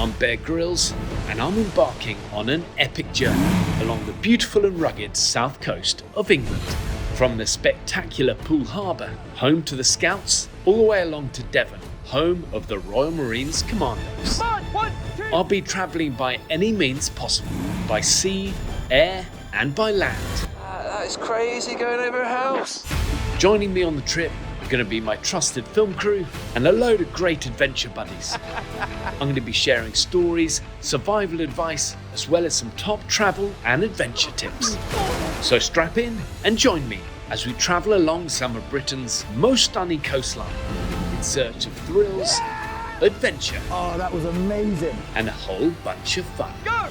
I'm Grylls, and I'm embarking on an epic journey along the beautiful and rugged south coast of England. From the spectacular Poole Harbour, home to the Scouts, all the way along to Devon, home of the Royal Marines Commandos. I'll be travelling by any means possible, by sea, air and by land. That is crazy going over a house. Joining me on the trip are going to be my trusted film crew and a load of great adventure buddies. I'm going to be sharing stories, survival advice, as well as some top travel and adventure tips. So strap in and join me as we travel along some of Britain's most stunning coastline in search of thrills, adventure, oh, that was amazing, and a whole bunch of fun. Go!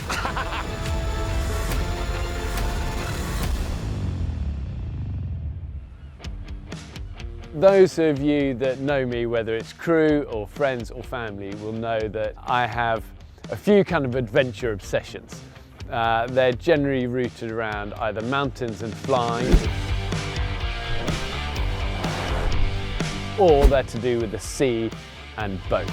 Those of you that know me, whether it's crew or friends or family, will know that I have a few kind of adventure obsessions. They're generally rooted around either mountains and flying, or they're to do with the sea and boats.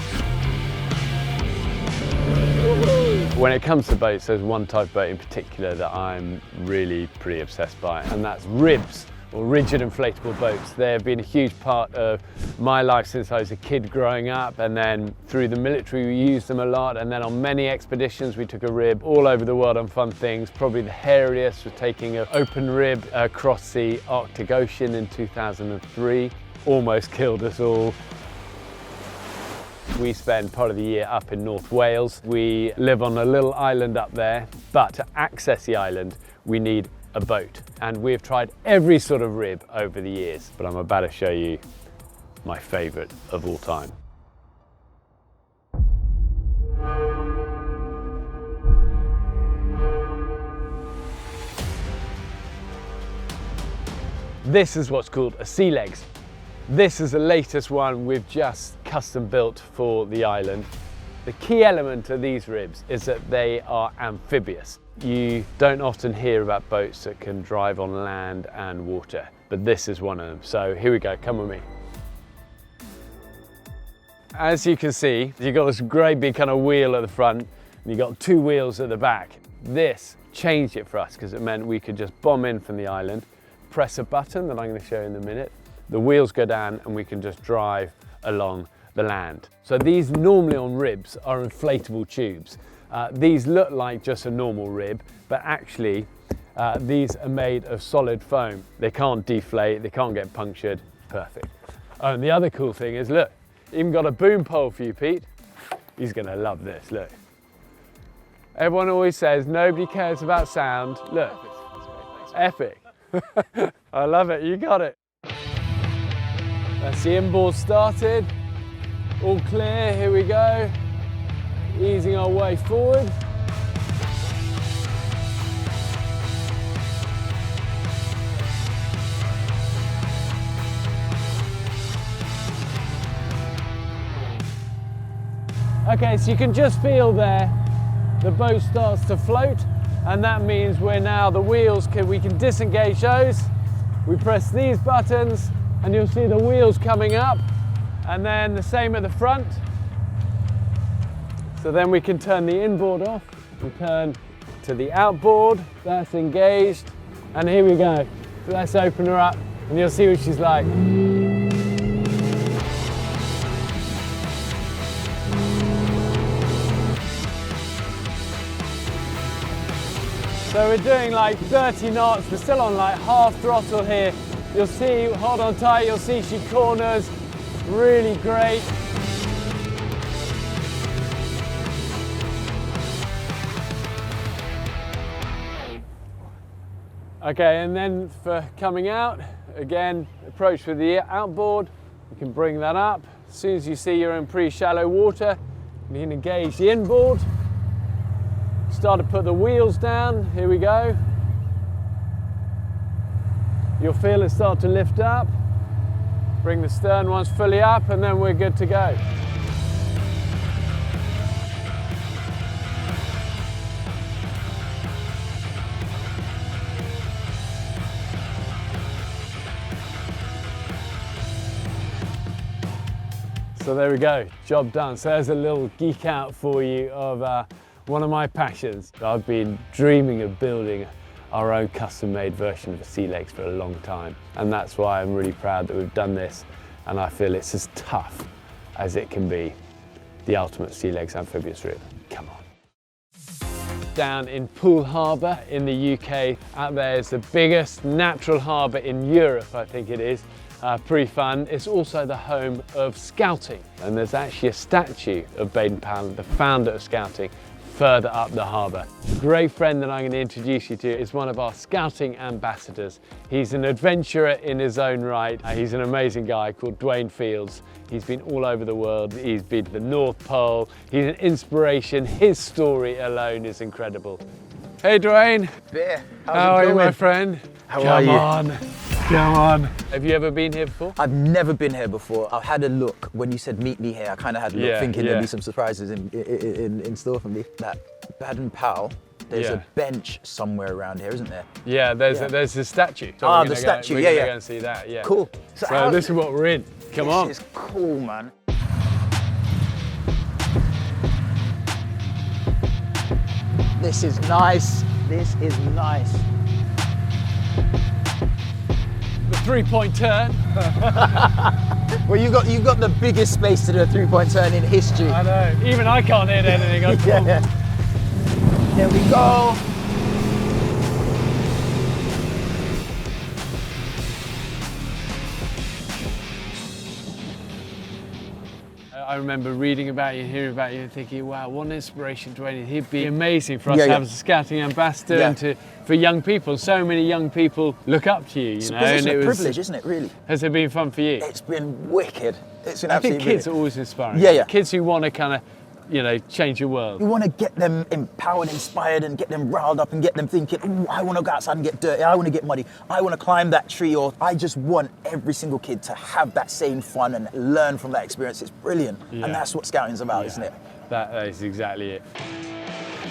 When it comes to boats, there's one type of boat in particular that I'm really pretty obsessed by, and that's ribs, or rigid inflatable boats. They've been a huge part of my life since I was a kid growing up, and then through the military we used them a lot, and then on many expeditions we took a rib all over the world on fun things. Probably the hairiest was taking an open rib across the Arctic Ocean in 2003. Almost killed us all. We spend part of the year up in North Wales. We live on a little island up there, but to access the island we need a boat, and we've tried every sort of rib over the years, but I'm about to show you my favourite of all time. This is what's called a Sealegs. This is the latest one we've just custom built for the island. The key element of these ribs is that they are amphibious. You don't often hear about boats that can drive on land and water, but this is one of them. So here we go, come with me. As you can see, you've got this great big kind of wheel at the front, and you've got two wheels at the back. This changed it for us because it meant we could just bomb in from the island, press a button that I'm going to show you in a minute, the wheels go down and we can just drive along the land. So these normally on ribs are inflatable tubes. These look like just a normal rib, but actually these are made of solid foam. They can't deflate, they can't get punctured. Perfect. Oh, and the other cool thing is, look, even got a boom pole for you, Pete. He's gonna love this, look. Everyone always says nobody cares about sound. Look, epic. I love it, you got it. That's the inboard started. All clear, here we go. Easing our way forward. Okay, so you can just feel there, the boat starts to float, and that means we're now, the wheels, we can disengage those. We press these buttons, and you'll see the wheels coming up, and then the same at the front. So then we can turn the inboard off and turn to the outboard. That's engaged, and here we go. So let's open her up and you'll see what she's like. So we're doing like 30 knots, we're still on like half throttle here. You'll see, hold on tight, you'll see she corners, really great. Okay, and then for coming out, again, approach with the outboard. You can bring that up. As soon as you see you're in pretty shallow water, you can engage the inboard. Start to put the wheels down, here we go. You'll feel it start to lift up. Bring the stern ones fully up and then we're good to go. So there we go, job done. So there's a little geek out for you of one of my passions. I've been dreaming of building our own custom-made version of a Sealegs for a long time, and that's why I'm really proud that we've done this, and I feel it's as tough as it can be. The ultimate Sealegs amphibious rib. Come on. Down in Poole Harbour in the UK. Out there is the biggest natural harbour in Europe, I think it is. Pretty fun. It's also the home of scouting, and there's actually a statue of Baden-Powell, the founder of scouting, further up the harbour. A great friend that I'm going to introduce you to is one of our scouting ambassadors. He's an adventurer in his own right. He's an amazing guy called Dwayne Fields. He's been all over the world. He's been to the North Pole. He's an inspiration. His story alone is incredible. Hey Dwayne. Bear, how are you, my friend? How are you? Come on. Have you ever been here before? I've never been here before. I've had a look. When you said meet me here, I kind of had a look, thinking there'd be some surprises in store for me. That Baden-Powell, there's a bench somewhere around here, isn't there? Yeah, there's a statue. So the statue, we're gonna go and see that, yeah. Cool. So this is what we're in. Come on. This is cool, man. This is nice. This is nice. The three-point turn. Well, you've got the biggest space to do a three-point turn in history. I know. Even I can't hit anything. Yeah. There we go. I remember reading about you, hearing about you, and thinking, wow, what an inspiration, Dwayne. He'd be amazing for us to have as a scouting ambassador and for young people. So many young people look up to you, It's know. a position and of privilege, isn't it, really? Has it been fun for you? It's been wicked. It's been I think absolutely kids brilliant. are always inspiring. Yeah. Kids who want to kind of, you know, change your world. You want to get them empowered, inspired, and get them riled up and get them thinking, ooh, I want to go outside and get dirty, I want to get muddy, I want to climb that tree, or I just want every single kid to have that same fun and learn from that experience. It's brilliant. Yeah. And that's what scouting's about, isn't it? That is exactly it.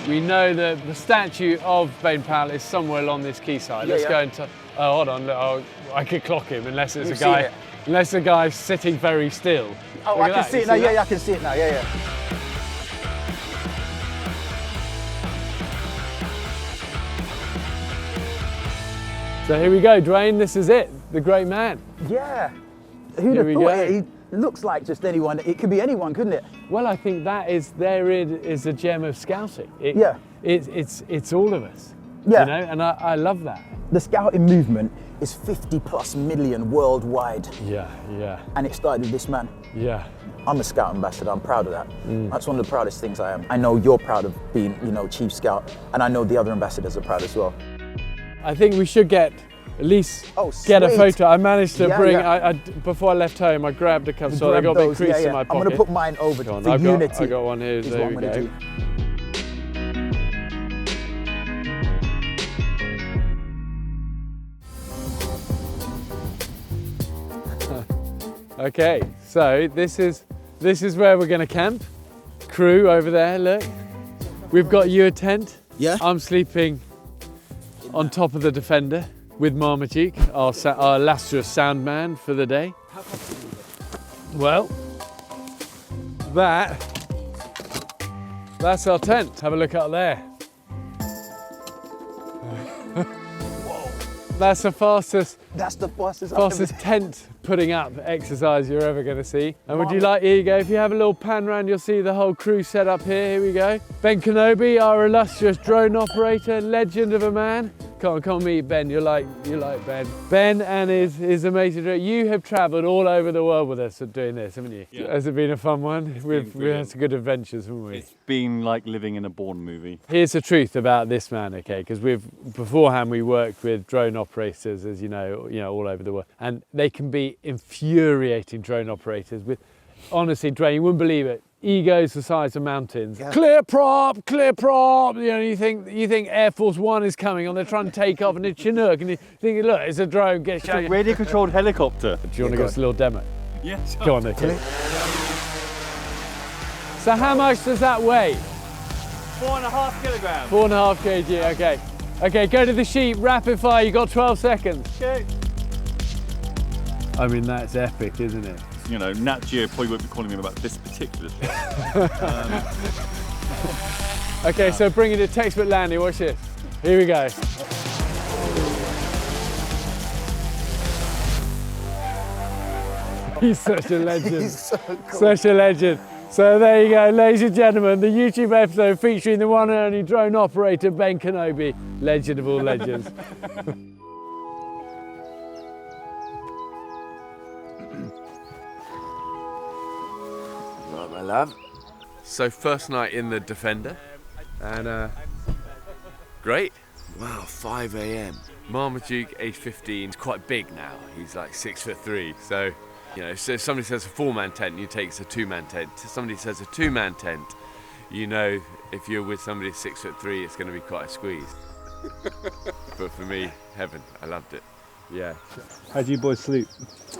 We know that the statue of Baden-Powell is somewhere along this quayside. Let's go and oh, hold on, look, I could clock him unless it's You've a guy, seen it. unless a guy's sitting very still. Oh, I can see it now. Yeah, I can see it now. Yeah. So here we go, Dwayne, this is it, the great man. Yeah. Who'd have thought it? He looks like just anyone. It could be anyone, couldn't it? Well, I think that is, therein is a gem of scouting. It's all of us, you know, and I love that. The scouting movement is 50+ million worldwide. Yeah. And it started with this man. Yeah. I'm a scout ambassador, I'm proud of that. That's one of the proudest things I am. I know you're proud of being, you know, chief scout, and I know the other ambassadors are proud as well. I think we should get, at least get a photo. I managed to bring, before I left home, I grabbed a couple, so I got a big crease in my pocket. I'm going to put mine over for unity. I got one here, there we go. Okay, so this is where we're going to camp. Crew over there, look. We've got you a tent. Yeah. I'm sleeping on top of the Defender with Marmaduke, our illustrious sound man for the day. Well, that's our tent. Have a look out there. That's the fastest. That's the fastest tent putting up exercise you're ever going to see. And would you like, here you go, if you have a little pan round, you'll see the whole crew set up here. Here we go. Ben Kenobi, our illustrious drone operator, legend of a man. Come on, meet Ben. You like Ben. Ben and his amazing drone. You have travelled all over the world with us doing this, haven't you? Yeah. Has it been a fun one? We've had some good adventures, haven't we? It's been like living in a Bourne movie. Here's the truth about this man, okay? Because beforehand we worked with drone operators, as you know, all over the world, and they can be infuriating drone operators with, honestly, Dwayne, you wouldn't believe it. Egos the size of mountains. Yeah. Clear prop. You know, you think Air Force One is coming on, they're trying to take off, and it's Chinook, and you think, look, it's a drone. It's a radio-controlled helicopter. Do you want to give us a little demo? Yes. Go on, Nick. So how much does that weigh? 4.5 kilograms. 4.5 kg. Okay. Okay, go to the sheep. Rapid fire. You got 12 seconds. Okay. I mean, that's epic, isn't it? you know, Nat Geo probably won't be calling me about this particular shot. Okay, so bring it to textbook landing, watch this. Here we go. He's such a legend. He's so cool. Such a legend. So there you go, ladies and gentlemen, the YouTube episode featuring the one and only drone operator, Ben Kenobi, legend of all legends. Right, my love. So first night in the Defender, and great. Wow, 5 a.m. Marmaduke, age 15, is quite big now. He's like 6'3", so, you know, so if somebody says a 4-man tent, you take a 2-man tent. If somebody says a 2-man tent, you know, if you're with somebody 6'3", it's going to be quite a squeeze. But for me, heaven, I loved it. Yeah. How do you boys sleep?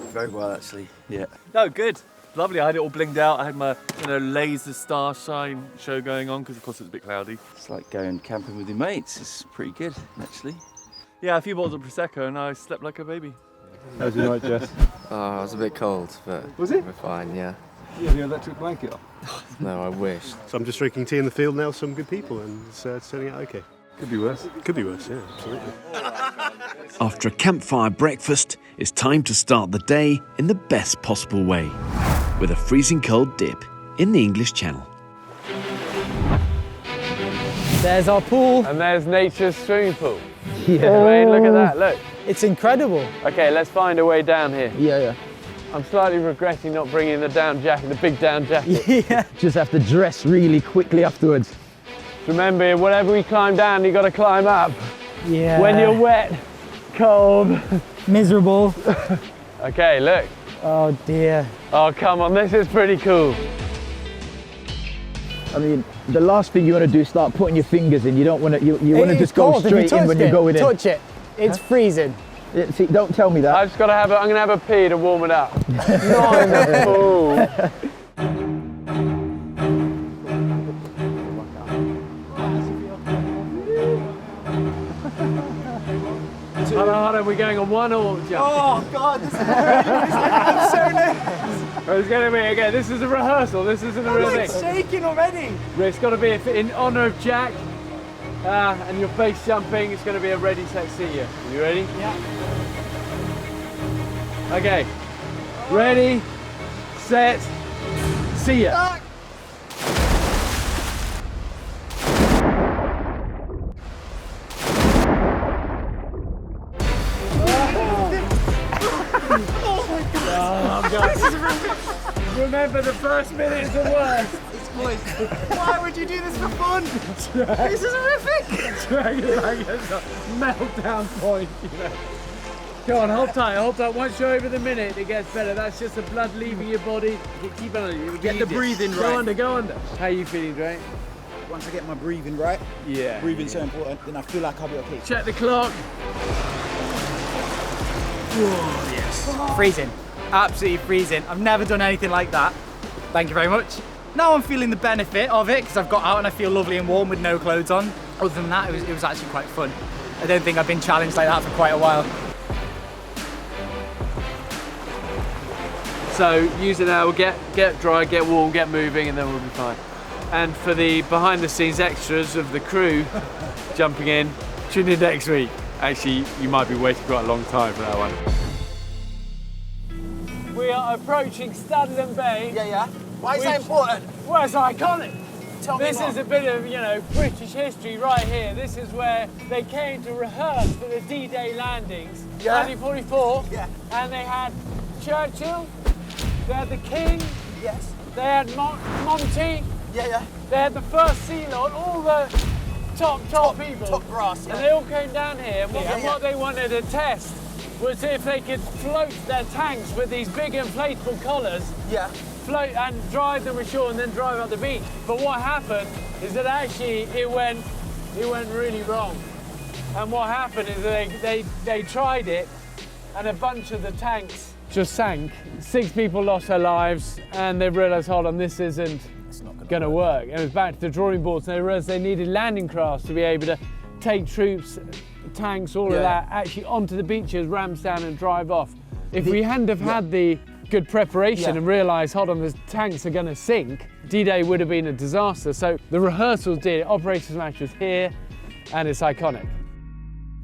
Very well, actually. Yeah. No, good. Lovely. I had it all blinged out. I had my, you know, laser star shine show going on because, of course, it was a bit cloudy. It's like going camping with your mates. It's pretty good, actually. Yeah, a few bottles of Prosecco and I slept like a baby. How was your night, Jess? Oh, it was a bit cold, but Was it? we're fine, yeah. You have the electric blanket on. No, I wish. So I'm just drinking tea in the field now with some good people, and it's turning out okay. Could be worse. Could be worse, yeah, absolutely. After a campfire breakfast, it's time to start the day in the best possible way, with a freezing cold dip in the English Channel. There's our pool. And there's nature's swimming pool. Yeah. Wayne, look at that, look. It's incredible. Okay, let's find a way down here. Yeah. I'm slightly regretting not bringing the down jacket, the big down jacket. Yeah. Just have to dress really quickly afterwards. Remember, whatever we climb down, you got to climb up. Yeah. When you're wet, cold. Miserable. Okay, look. Oh dear. Oh, come on, this is pretty cool. I mean, the last thing you want to do is start putting your fingers in. You don't want to. You want to It just is go cold. If you straight in when touched you're it, going in. Touch it. It's freezing. See, don't tell me that. I'm going to have a pee to warm it up. Not in the pool. Hold on, we're going on one or jump. Oh God, this is I'm so nervous. It's going to be, again, this is a rehearsal, this isn't a real thing. Shaking already. It's got to be in honour of Jack, and your base jumping. It's going to be a ready, set, see ya. You ready? Yeah. Okay. Ready, set, see ya. Remember, the first minute is the worst. Why would you do this for fun? This is horrific. Drag it like a meltdown point, you know. Go on, hold tight. Once you're over the minute, it gets better. That's just the blood leaving your body. Keep on it. Get the breathing right. Go under. How are you feeling, Dwayne? Once I get my breathing right, Yeah. breathing's so important, then I feel like I'll be okay. Check the clock. Oh yes. Freezing. Absolutely freezing. I've never done anything like that. Thank you very much. Now I'm feeling the benefit of it because I've got out and I feel lovely and warm with no clothes on. Other than that, it was actually quite fun. I don't think I've been challenged like that for quite a while. So use it now. We'll get dry, get warm, get moving, and then we'll be fine. And for the behind-the-scenes extras of the crew jumping in, tune in next week. Actually, you might be waiting quite a long time for that one. We are approaching Stanley Bay. Yeah. Why is that important? Well, it's iconic. Tell me This more. is a bit of, you know, British history right here. This is where they came to rehearse for the D-Day landings, 1944. Yeah. And they had Churchill, they had the King, Yes. they had Monty, Yeah. they had the first Sea Lord, all the top people. Top brass. And they all came down here, and Yeah. what they wanted to test was if they could float their tanks with these big inflatable collars, Yeah. float and drive them ashore and then drive up the beach. But what happened is that actually it went really wrong. And what happened is they tried it and a bunch of the tanks just sank. 6 people lost their lives and they realised, hold on, this isn't going to work. And it was back to the drawing boards and they realised they needed landing crafts to be able to take troops, tanks, all of that, actually onto the beaches, ramps down and drive off. If we hadn't have had the good preparation Yeah. and realised, hold on, the tanks are going to sink, D-Day would have been a disaster. So the rehearsals did it. Operation Smash was here, and it's iconic.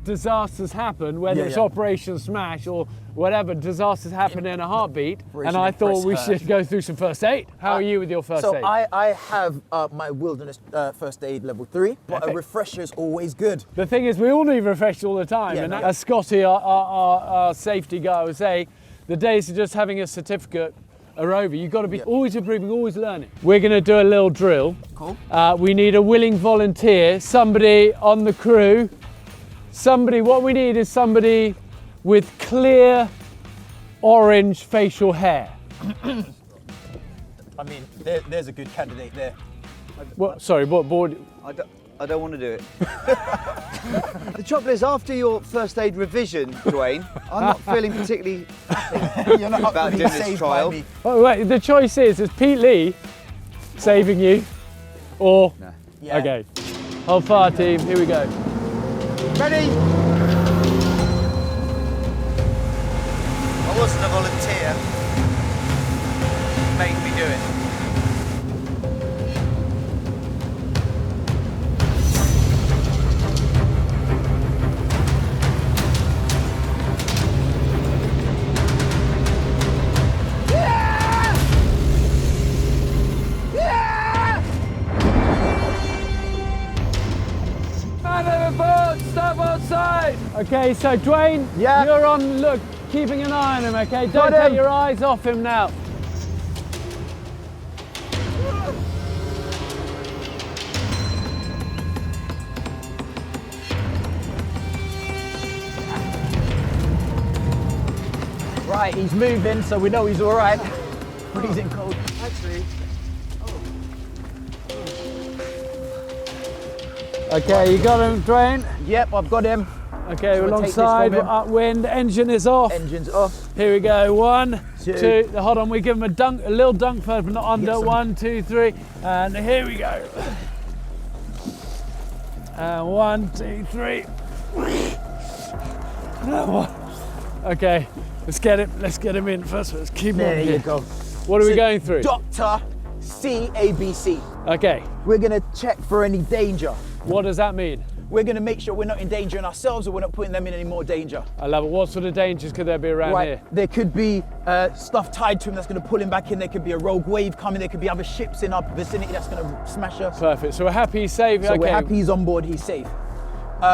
Disasters happen, whether it's Operation Smash or whatever, disasters happen in a heartbeat. And I thought we should go through some first aid. How are you with your first aid? So I have my wilderness first aid level 3, but a refresher is always good. The thing is, we all need refreshers all the time. Yeah, and no. as Scotty, our safety guy, would say, the days of just having a certificate are over. You've got to be always improving, always learning. We're going to do a little drill. Cool. We need a willing volunteer, somebody on the crew. What we need is somebody with clear orange facial hair. I mean, there's a good candidate there. What board? I don't want to do it. The trouble is, after your first aid revision, Dwayne, I'm not feeling particularly You're not about being doing this saved trial. by me. Oh, wait, the choice is Pete Lee saving you or... Yeah. Okay, hold fire team, here we go. Ready? I wasn't a volunteer. Made me do it. Stop outside! Okay, so Dwayne, Yeah. you're on, look, keeping an eye on him, okay? Don't Got him. take your eyes off him now. Right, he's moving, so we know he's all right. Freezing cold. Actually, Okay, you got him, Dwayne? Yep, I've got him. Okay, we're Shall I take this alongside, from we're him? upwind, engine is off. Engine's off. Here we go, 1, Two. 2, hold on, we give him a little dunk first, but not under, some. 1, 2, 3, and here we go. And 1, 2, 3. Okay, let's get him in first, let's keep There on you here. go. What are we So, going through? Dr. CABC. Okay, We're gonna check for any danger. what does that mean? We're gonna make sure we're not endangering ourselves or we're not putting them in any more danger. I love it. What sort of dangers could there be around Right, here? there could be stuff tied to him that's gonna pull him back in. There could be a rogue wave coming. There could be other ships in our vicinity that's gonna smash us. Perfect, so we're happy he's safe. So okay. we're happy he's on board, he's safe.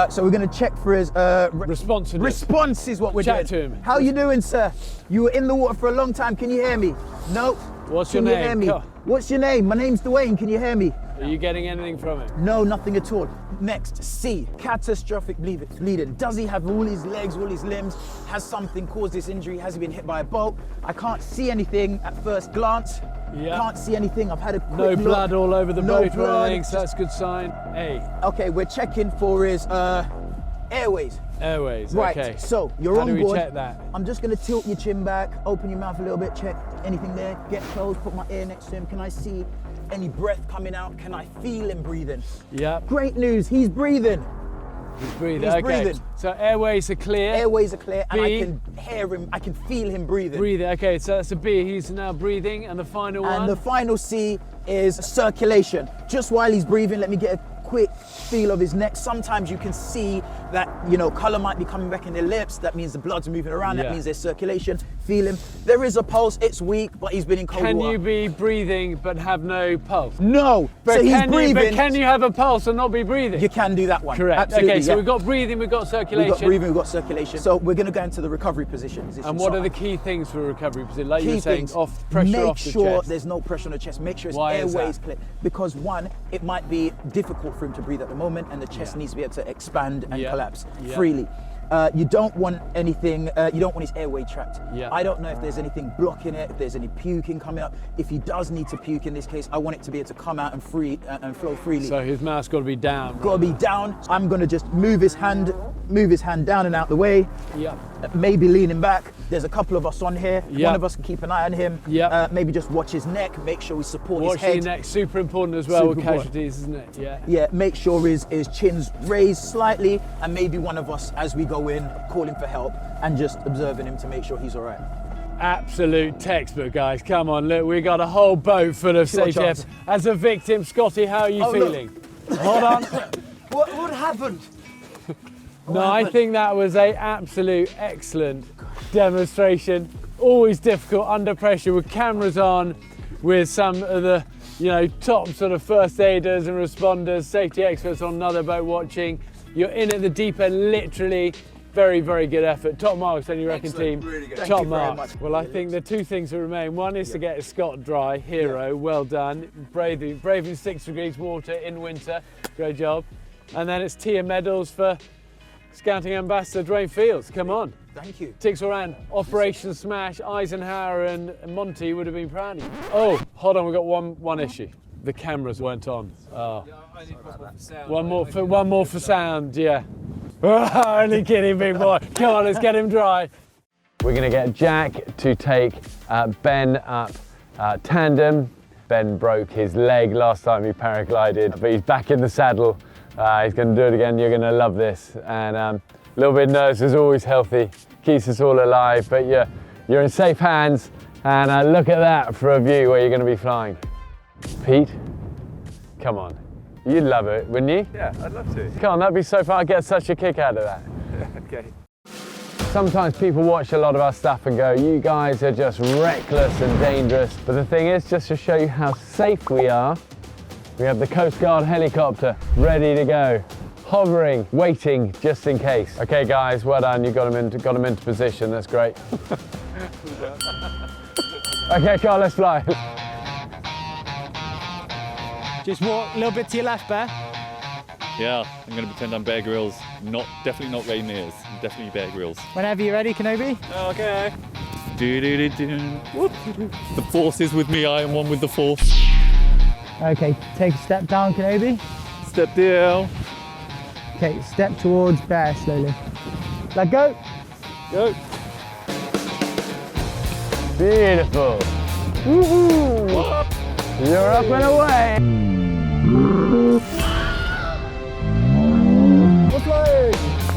So we're gonna check for his Responsiveness. response is what we're Chat doing. to him. How you doing, sir? You were in the water for a long time. Can you hear me? No. What's Can your you hear name? me? Come. What's your name? My name's Dwayne. Can you hear me? Are you getting anything from him? No, nothing at all. Next, C, catastrophic bleeding. Does he have all his legs, all his limbs? Has something caused this injury? Has he been hit by a bolt? I can't see anything at first glance. Yeah. Can't see anything. I've had a quick No look. blood all over the No boat or blood, anything, so that's a good sign. A, Okay, we're checking for his airways. airways, Right, okay. so you're How on do we board. check that? I'm just gonna tilt your chin back, open your mouth a little bit, check anything there, get close, put my ear next to him. Can I see any breath coming out? Can I feel him breathing? Yep, Great news, he's breathing. he's breathing. He's Okay, breathing. so airways are clear. Airways are clear and I B. can hear him, I can feel him breathing. Breathing, okay, so that's a B. He's now breathing, and the final one? And the final C is circulation. Just while he's breathing, let me get a quick feel of his neck. Sometimes you can see that, color might be coming back in their lips. That means the blood's moving around. Yeah. That means there's circulation. Feel him. There is a pulse. It's weak, but he's been in cold Can water. you be breathing but have no pulse? No. But so he's can breathing. can you have a pulse and not be breathing? You can do that one. Correct. Absolutely, okay, so yeah. we've got breathing, we've got circulation. We've got breathing, we've got circulation. So we're going to go into the recovery position. And what are the key things for recovery position? Like you were Key saying, things. off pressure Make off the sure chest. there's no pressure on the chest. Make sure his Why is airways that? clear. Because one, it might be difficult for him to breathe at the moment, and the chest needs to be able to expand and Yeah. collapse Yeah. freely. You don't want anything, you don't want his airway trapped. Yeah. I don't know if there's anything blocking it, if there's any puking coming up. If he does need to puke in this case, I want it to be able to come out and flow freely. So his mouth's got to be down. Got to be down. I'm going to just move his hand down and out the way. Yep. Maybe leaning back. There's a couple of us on here. Yep. One of us can keep an eye on him. Yep. Maybe just watch his neck. Make sure we support Watch his head. your neck, super important as well Super with important. casualties, isn't it? Yeah. Yeah, make sure his chin's raised slightly, and maybe one of us, as we go in, calling for help and just observing him to make sure he's all right. Absolute textbook, guys. Come on, look, we got a whole boat full of safety efforts. As a victim, Scotty, how are you feeling? Hold on. What happened? No, I think that was a absolute excellent demonstration. Always difficult under pressure with cameras on, with some of the, you know, top sort of first aiders and responders, safety experts on another boat watching. You're in at the deep end, literally. Very, very good effort. Top marks, don't you reckon, team? Really good. Top marks. Well, I think the two things that remain. One is to get Scott dry, hero, well done. Braving 6 degrees water in winter, great job. And then it's tier medals for Scouting Ambassador Dwayne Fields, come on. Thank you. Ticks all round. Operation Smash, Eisenhower and Monty would have been proud of you. Oh, hold on, we've got one issue. The cameras weren't on. Oh. One more for sound, yeah. Only kidding, big boy. Come on, let's get him dry. We're gonna get Jack to take Ben up tandem. Ben broke his leg last time he paraglided, but he's back in the saddle. He's gonna do it again. You're gonna love this. And a little bit of nerves is always healthy, keeps us all alive, but you're in safe hands. And look at that for a view where you're gonna be flying. Pete, come on. You'd love it, wouldn't you? Yeah, I'd love to. Come on, that'd be so fun. I'd get such a kick out of that. Okay. Sometimes people watch a lot of our stuff and go, you guys are just reckless and dangerous. But the thing is, just to show you how safe we are, we have the Coast Guard helicopter ready to go, hovering, waiting just in case. Okay, guys, well done. You got them into position. That's great. Okay, Carl, let's fly. Just walk a little bit to your left, Bear. Yeah, I'm going to pretend I'm Bear Grylls. Definitely not Ray Mears. Definitely Bear Grylls. Whenever you're ready, Kenobi. Okay. The Force is with me. I am one with the Force. Okay, take a step down, Kenobi. Step down. Okay, step towards Bear slowly. Let go. Go. Beautiful. Woohoo! You're up and away.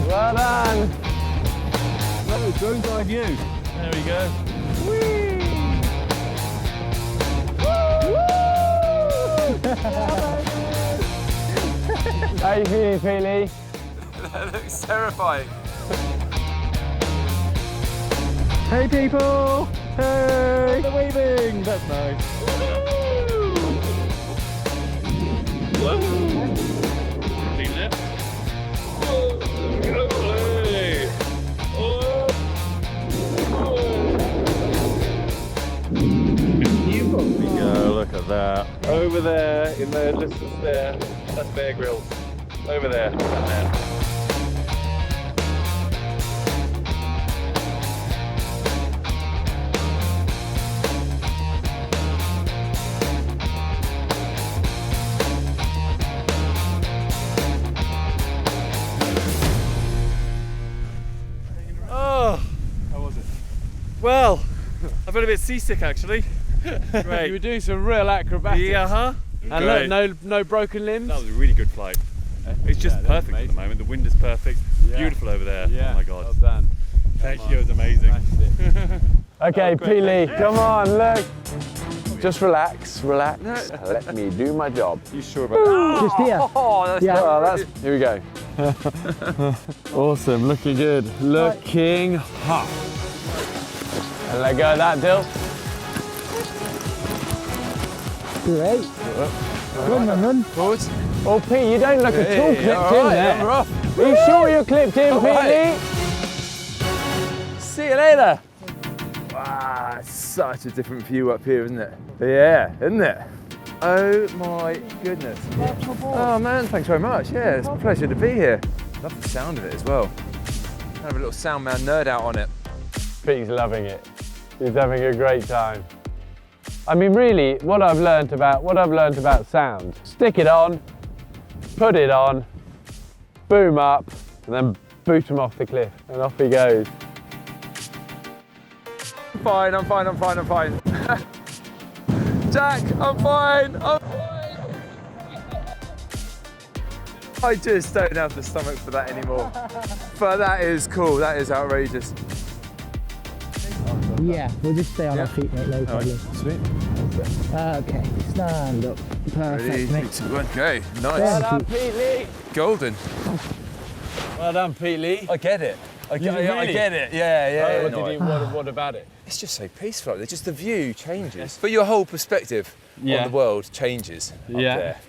Well done. No, drone's on you. There we go. How are you feeling, Peely? That looks terrifying. Hey, people. Hey! The waving. That's nice. Clean left. Look at that. Over there, in the distance there, that's Bear Grylls. Over there, and there. Well, I've been a bit seasick actually. Great. You were doing some real acrobatics. Yeah, And look, no broken limbs. That was a really good flight. It's just perfect at the moment. The wind is perfect. Yeah. Beautiful over there. Yeah. Oh my god. Well done. Thank you, it was amazing. Okay, Peely, come on, look. Just relax. Let me do my job. You sure about that? Just here. Here we go. Awesome, looking good. Looking hot. And let go of that, Dill. Great. Run. Forwards. Oh, Pete, you don't look at all clipped in there. We're off. Are you sure you're clipped in, Peely? See you later. Wow, it's such a different view up here, isn't it? Yeah, isn't it? Oh my goodness. Oh man, thanks very much. Yeah, it's a pleasure to be here. Love the sound of it as well. Have a little sound man nerd out on it. Pete's loving it. He's having a great time. I mean, really, what I've learned about sound: stick it on, put it on, boom up, and then boot him off the cliff, and off he goes. I'm fine. Jack, I'm fine. I just don't have the stomach for that anymore. But that is cool, that is outrageous. Yeah, we'll just stay on our feet, mate, no problem. Sweet. Okay, stand up. Perfect, mate. 3, 2, 1, go. Nice. Well done, Pete Lee. Golden. Well done, Pete Lee. I get it. I get it. What about it? It's just so peaceful. It's just the view changes, but your whole perspective on the world changes up there.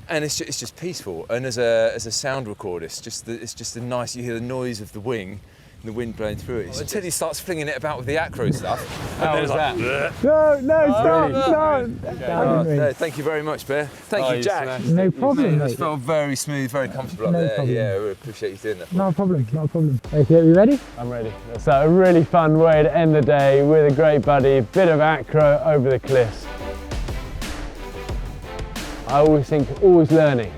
And it's just peaceful. And as a sound recorder, it's just a nice. You hear the noise of the wing, and the wind blowing through it. Until he starts flinging it about with the acro stuff. How was that? No, thank you very much, Bear. Thank you, Jack. No problem, That mate. felt very smooth, very comfortable up there. problem. Yeah, I really appreciate you doing that. No problem, no problem. Okay, are you ready? I'm ready. So a really fun way to end the day with a great buddy, bit of acro over the cliffs. I always think, always learning.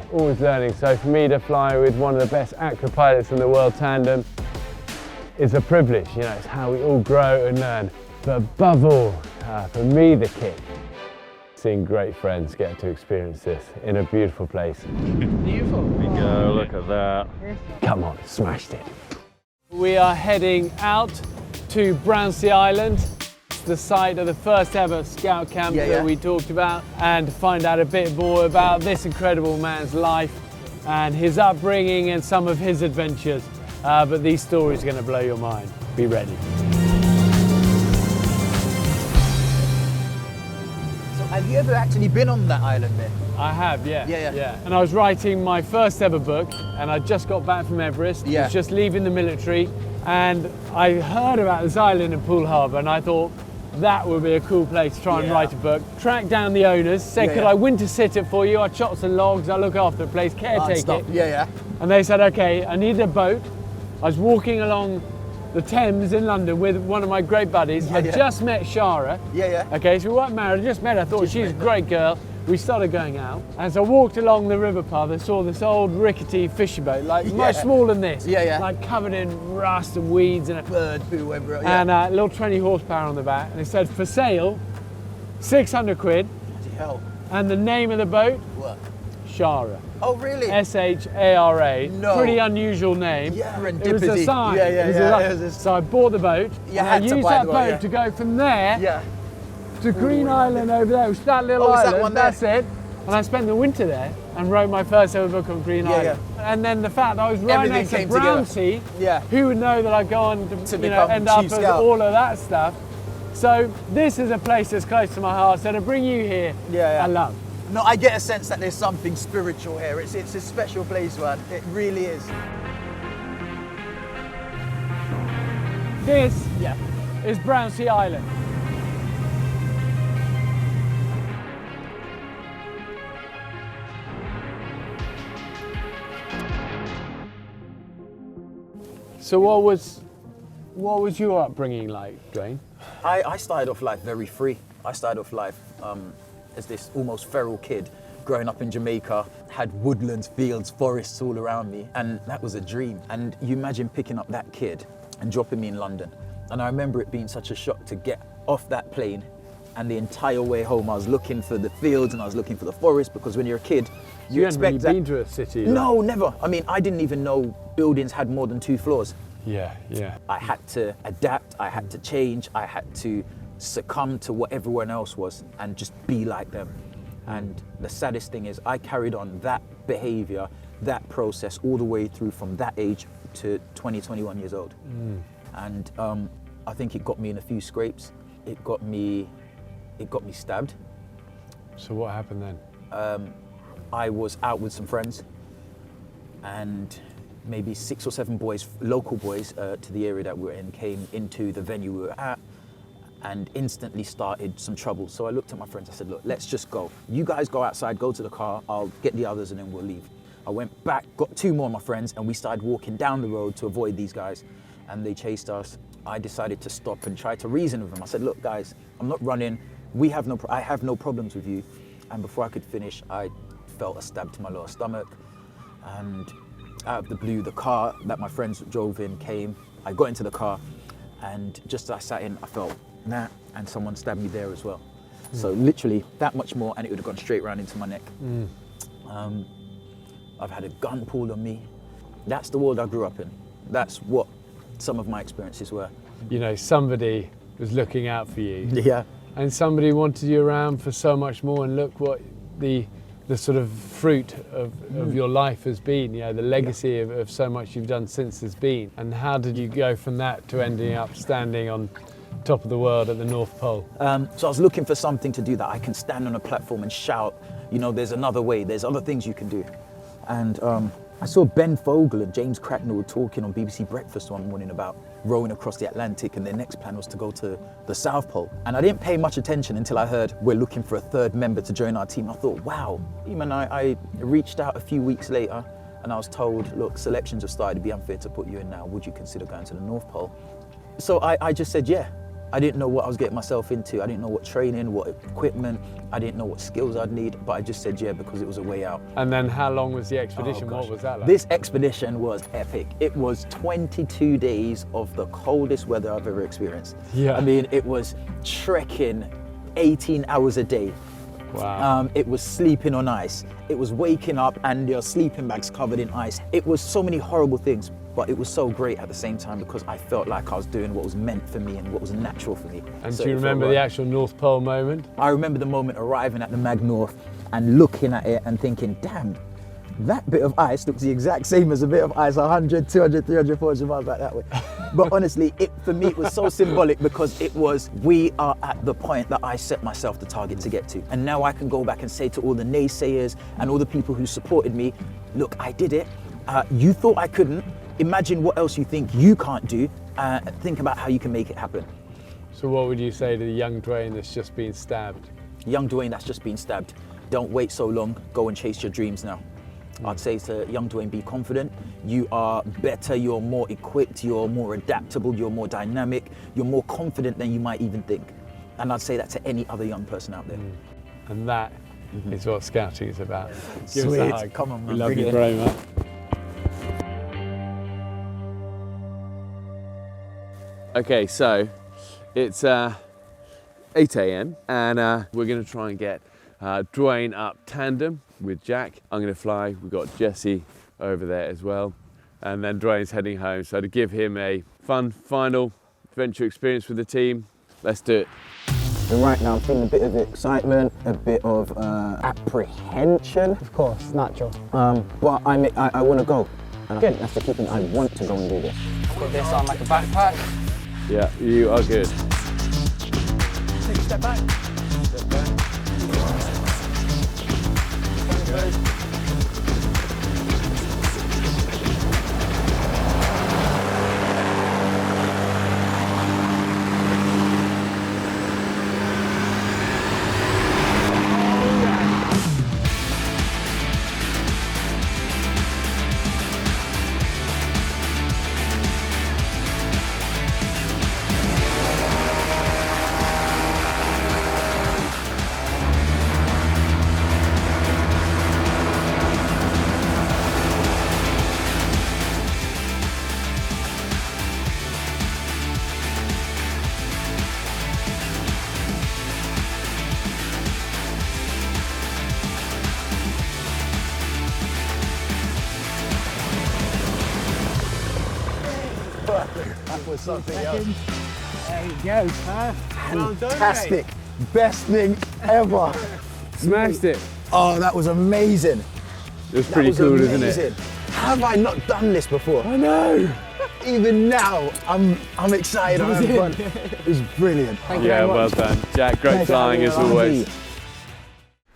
So for me to fly with one of the best acro pilots in the world, Tandem, is a privilege. You know, it's how we all grow and learn. But above all, for me, the kick. Seeing great friends get to experience this in a beautiful place. Beautiful. There we go, look at that. Come on, smashed it. We are heading out to Brownsea Island, the site of the first ever scout camp that we talked about, and to find out a bit more about this incredible man's life and his upbringing and some of his adventures. But these stories are going to blow your mind. Be ready. So have you ever actually been on that island then? I have, yeah. Yeah. And I was writing my first ever book, and I just got back from Everest. Yeah. I was just leaving the military, and I heard about this island in Poole Harbour, and I thought that would be a cool place to try and write a book. Tracked down the owners, said, could I winter sit it for you? I chop some logs, I look after the place, caretake it. Yeah. And they said, okay, I need a boat. I was walking along the Thames in London with one of my great buddies. I just met Shara. Yeah. Okay, so we weren't married, I just met her. I thought she's a great girl. We started going out. And so I walked along the river path and saw this old rickety fishing boat, like much smaller than this. Yeah. Like covered in rust and weeds and a Bird poo, everywhere. and a little 20 horsepower on the back. And it said, for sale, 600 quid. Bloody hell. And the name of the boat? What? Shara. Oh, really? S-H-A-R-A. No. Pretty unusual name. Yeah, It was a sign. Yeah. It was a sign. So I bought the boat. You and had I to used buy that the boat, boat yeah. to go from there to Green Island over there, which is that little Oh, is that island. one there? That's it. And I spent the winter there and wrote my first ever book on Green Island. And then the fact that I was right Everything next to came together. Brownsea, who would know that I'd go on to become end up Chief as Scout. all of that stuff. So this is a place that's close to my heart. So to bring you here, I love. No, I get a sense that there's something spiritual here. It's a special place, man. It really is. This is Brownsea Island. So what was your upbringing like, Dwayne? I started off life very free. I started off life as this almost feral kid growing up in Jamaica, had woodlands, fields, forests all around me, and that was a dream. And you imagine picking up that kid and dropping me in London. And I remember it being such a shock to get off that plane, and the entire way home I was looking for the fields and I was looking for the forest, because when you're a kid, you expect hadn't really been to a city? No, never. I mean, I didn't even know buildings had more than 2 floors. Yeah. I had to adapt, I had to change, I had to succumb to what everyone else was and just be like them. And the saddest thing is I carried on that behavior, that process all the way through from that age to 20, 21 years old. And I think it got me in a few scrapes. It got me stabbed. So what happened then? I was out with some friends, and maybe 6 or 7 boys, local boys, to the area that we were in, came into the venue we were at and instantly started some trouble. So I looked at my friends, I said, look, let's just go. You guys go outside, go to the car, I'll get the others and then we'll leave. I went back, got 2 more of my friends, and we started walking down the road to avoid these guys, and they chased us. I decided to stop and try to reason with them. I said, look guys, I'm not running, I have no problems with you. And before I could finish, I felt a stab to my lower stomach, and out of the blue, the car that my friends drove in came. I got into the car, and just as I sat in, I felt, nah, and someone stabbed me there as well. So literally that much more, and it would have gone straight round into my neck. I've had a gun pulled on me. That's the world I grew up in. That's what some of my experiences were. You know, somebody was looking out for you. Yeah. And somebody wanted you around for so much more, and look what the sort of fruit of your life has been, you know, the legacy of so much you've done since has been. And how did you go from that to ending up standing on top of the world at the North Pole? So I was looking for something to do that I can stand on a platform and shout, you know, there's another way, there's other things you can do. And I saw Ben Fogle and James Cracknell talking on BBC Breakfast one morning about rowing across the Atlantic, and their next plan was to go to the South Pole. And I didn't pay much attention until I heard we're looking for a third member to join our team. I thought, wow. Even I reached out a few weeks later and I was told, look, selections have started to be unfair to put you in now. Would you consider going to the North Pole? So I just said, yeah. I didn't know what I was getting myself into. I didn't know what training, what equipment, I didn't know what skills I'd need, but I just said yeah because it was a way out. And then how long was the expedition? Oh, what was that like? This expedition was epic. It was 22 days of the coldest weather I've ever experienced. Yeah. I mean, it was trekking 18 hours a day. Wow. It was sleeping on ice. It was waking up and your sleeping bags covered in ice. It was so many horrible things, but it was so great at the same time because I felt like I was doing what was meant for me and what was natural for me. And so do you remember the actual North Pole moment? I remember the moment arriving at the Mag North and looking at it and thinking, damn, that bit of ice looks the exact same as a bit of ice 100, 200, 300, 400 miles back that way. But honestly, for me, it was so symbolic because we are at the point that I set myself the target to get to. And now I can go back and say to all the naysayers and all the people who supported me, look, I did it. You thought I couldn't. Imagine what else you think you can't do. Think about how you can make it happen. So what would you say to the young Dwayne that's just been stabbed? Young Dwayne that's just been stabbed. Don't wait so long. Go and chase your dreams now. I'd say to young Dwayne, be confident. You are better, you're more equipped, you're more adaptable, you're more dynamic, you're more confident than you might even think. And I'd say that to any other young person out there. And that is what scouting is about. Give Sweet. us a hug. Come on, man. We love Bring you it. very much. Okay, so it's 8 a.m. and we're going to try and get Dwayne up tandem with Jack. I'm going to fly. We've got Jesse over there as well. And then Dwayne's heading home. So to give him a fun final adventure experience with the team, let's do it. So right now I'm feeling a bit of excitement, a bit of apprehension. Of course, natural. But I want to go. And I think that's the key thing. I want to go and do this. Put this on like a backpack. Yeah, you are good. Take a step back. Step back. That was something else. There you go, huh? Fantastic. Best thing ever. Smashed it. Oh, that was amazing. It was pretty cool, isn't it? Have I not done this before? I know. Even now, I'm excited. I'm having fun. It was brilliant. Thank you very much. Well done. Jack, great flying as always.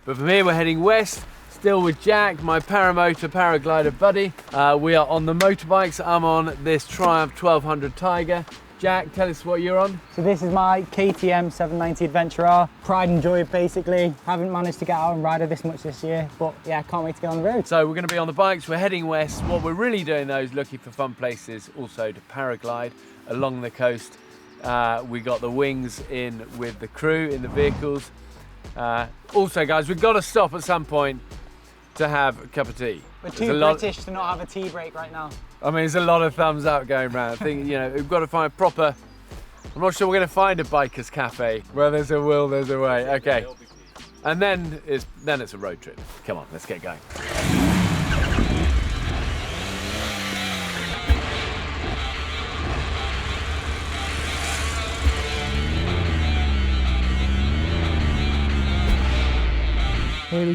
But from here we're heading west, still with Jack, my paramotor paraglider buddy. We are on the motorbikes. I'm on this Triumph 1200 Tiger. Jack, tell us what you're on. So this is my KTM 790 Adventure R. Pride and joy, basically. Haven't managed to get out and ride her this much this year, but yeah, can't wait to get on the road. So we're going to be on the bikes, we're heading west. What we're really doing though is looking for fun places also to paraglide along the coast. We got the wings in with the crew in the vehicles. Also guys, we've got to stop at some point to have a cup of tea. We're too British to not have a tea break right now. I mean, there's a lot of thumbs up going around. I think, you know, we've got to find proper, I'm not sure we're going to find a biker's cafe. Where there's a will, there's a way. Okay. And then it's a road trip. Come on, let's get going.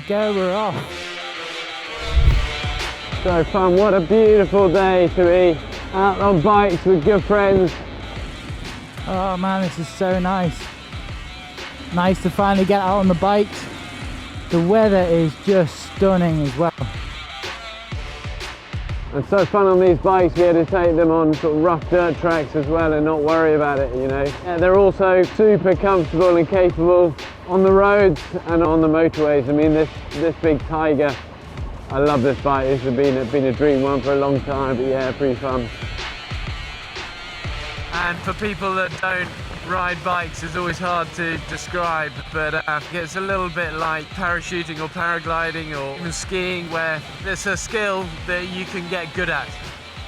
go, we're off. So fun, what a beautiful day to be out on bikes with good friends. Oh man, this is so nice. Nice to finally get out on the bikes. The weather is just stunning as well. And so fun on these bikes, be able to take them on sort of rough dirt tracks as well and not worry about it, you know. Yeah, they're also super comfortable and capable on the roads and on the motorways. I mean, this big Tiger, I love this bike. This has been a dream one for a long time, but yeah, pretty fun. And for people that don't ride bikes, it's always hard to describe, but it's a little bit like parachuting or paragliding or even skiing, where it's a skill that you can get good at.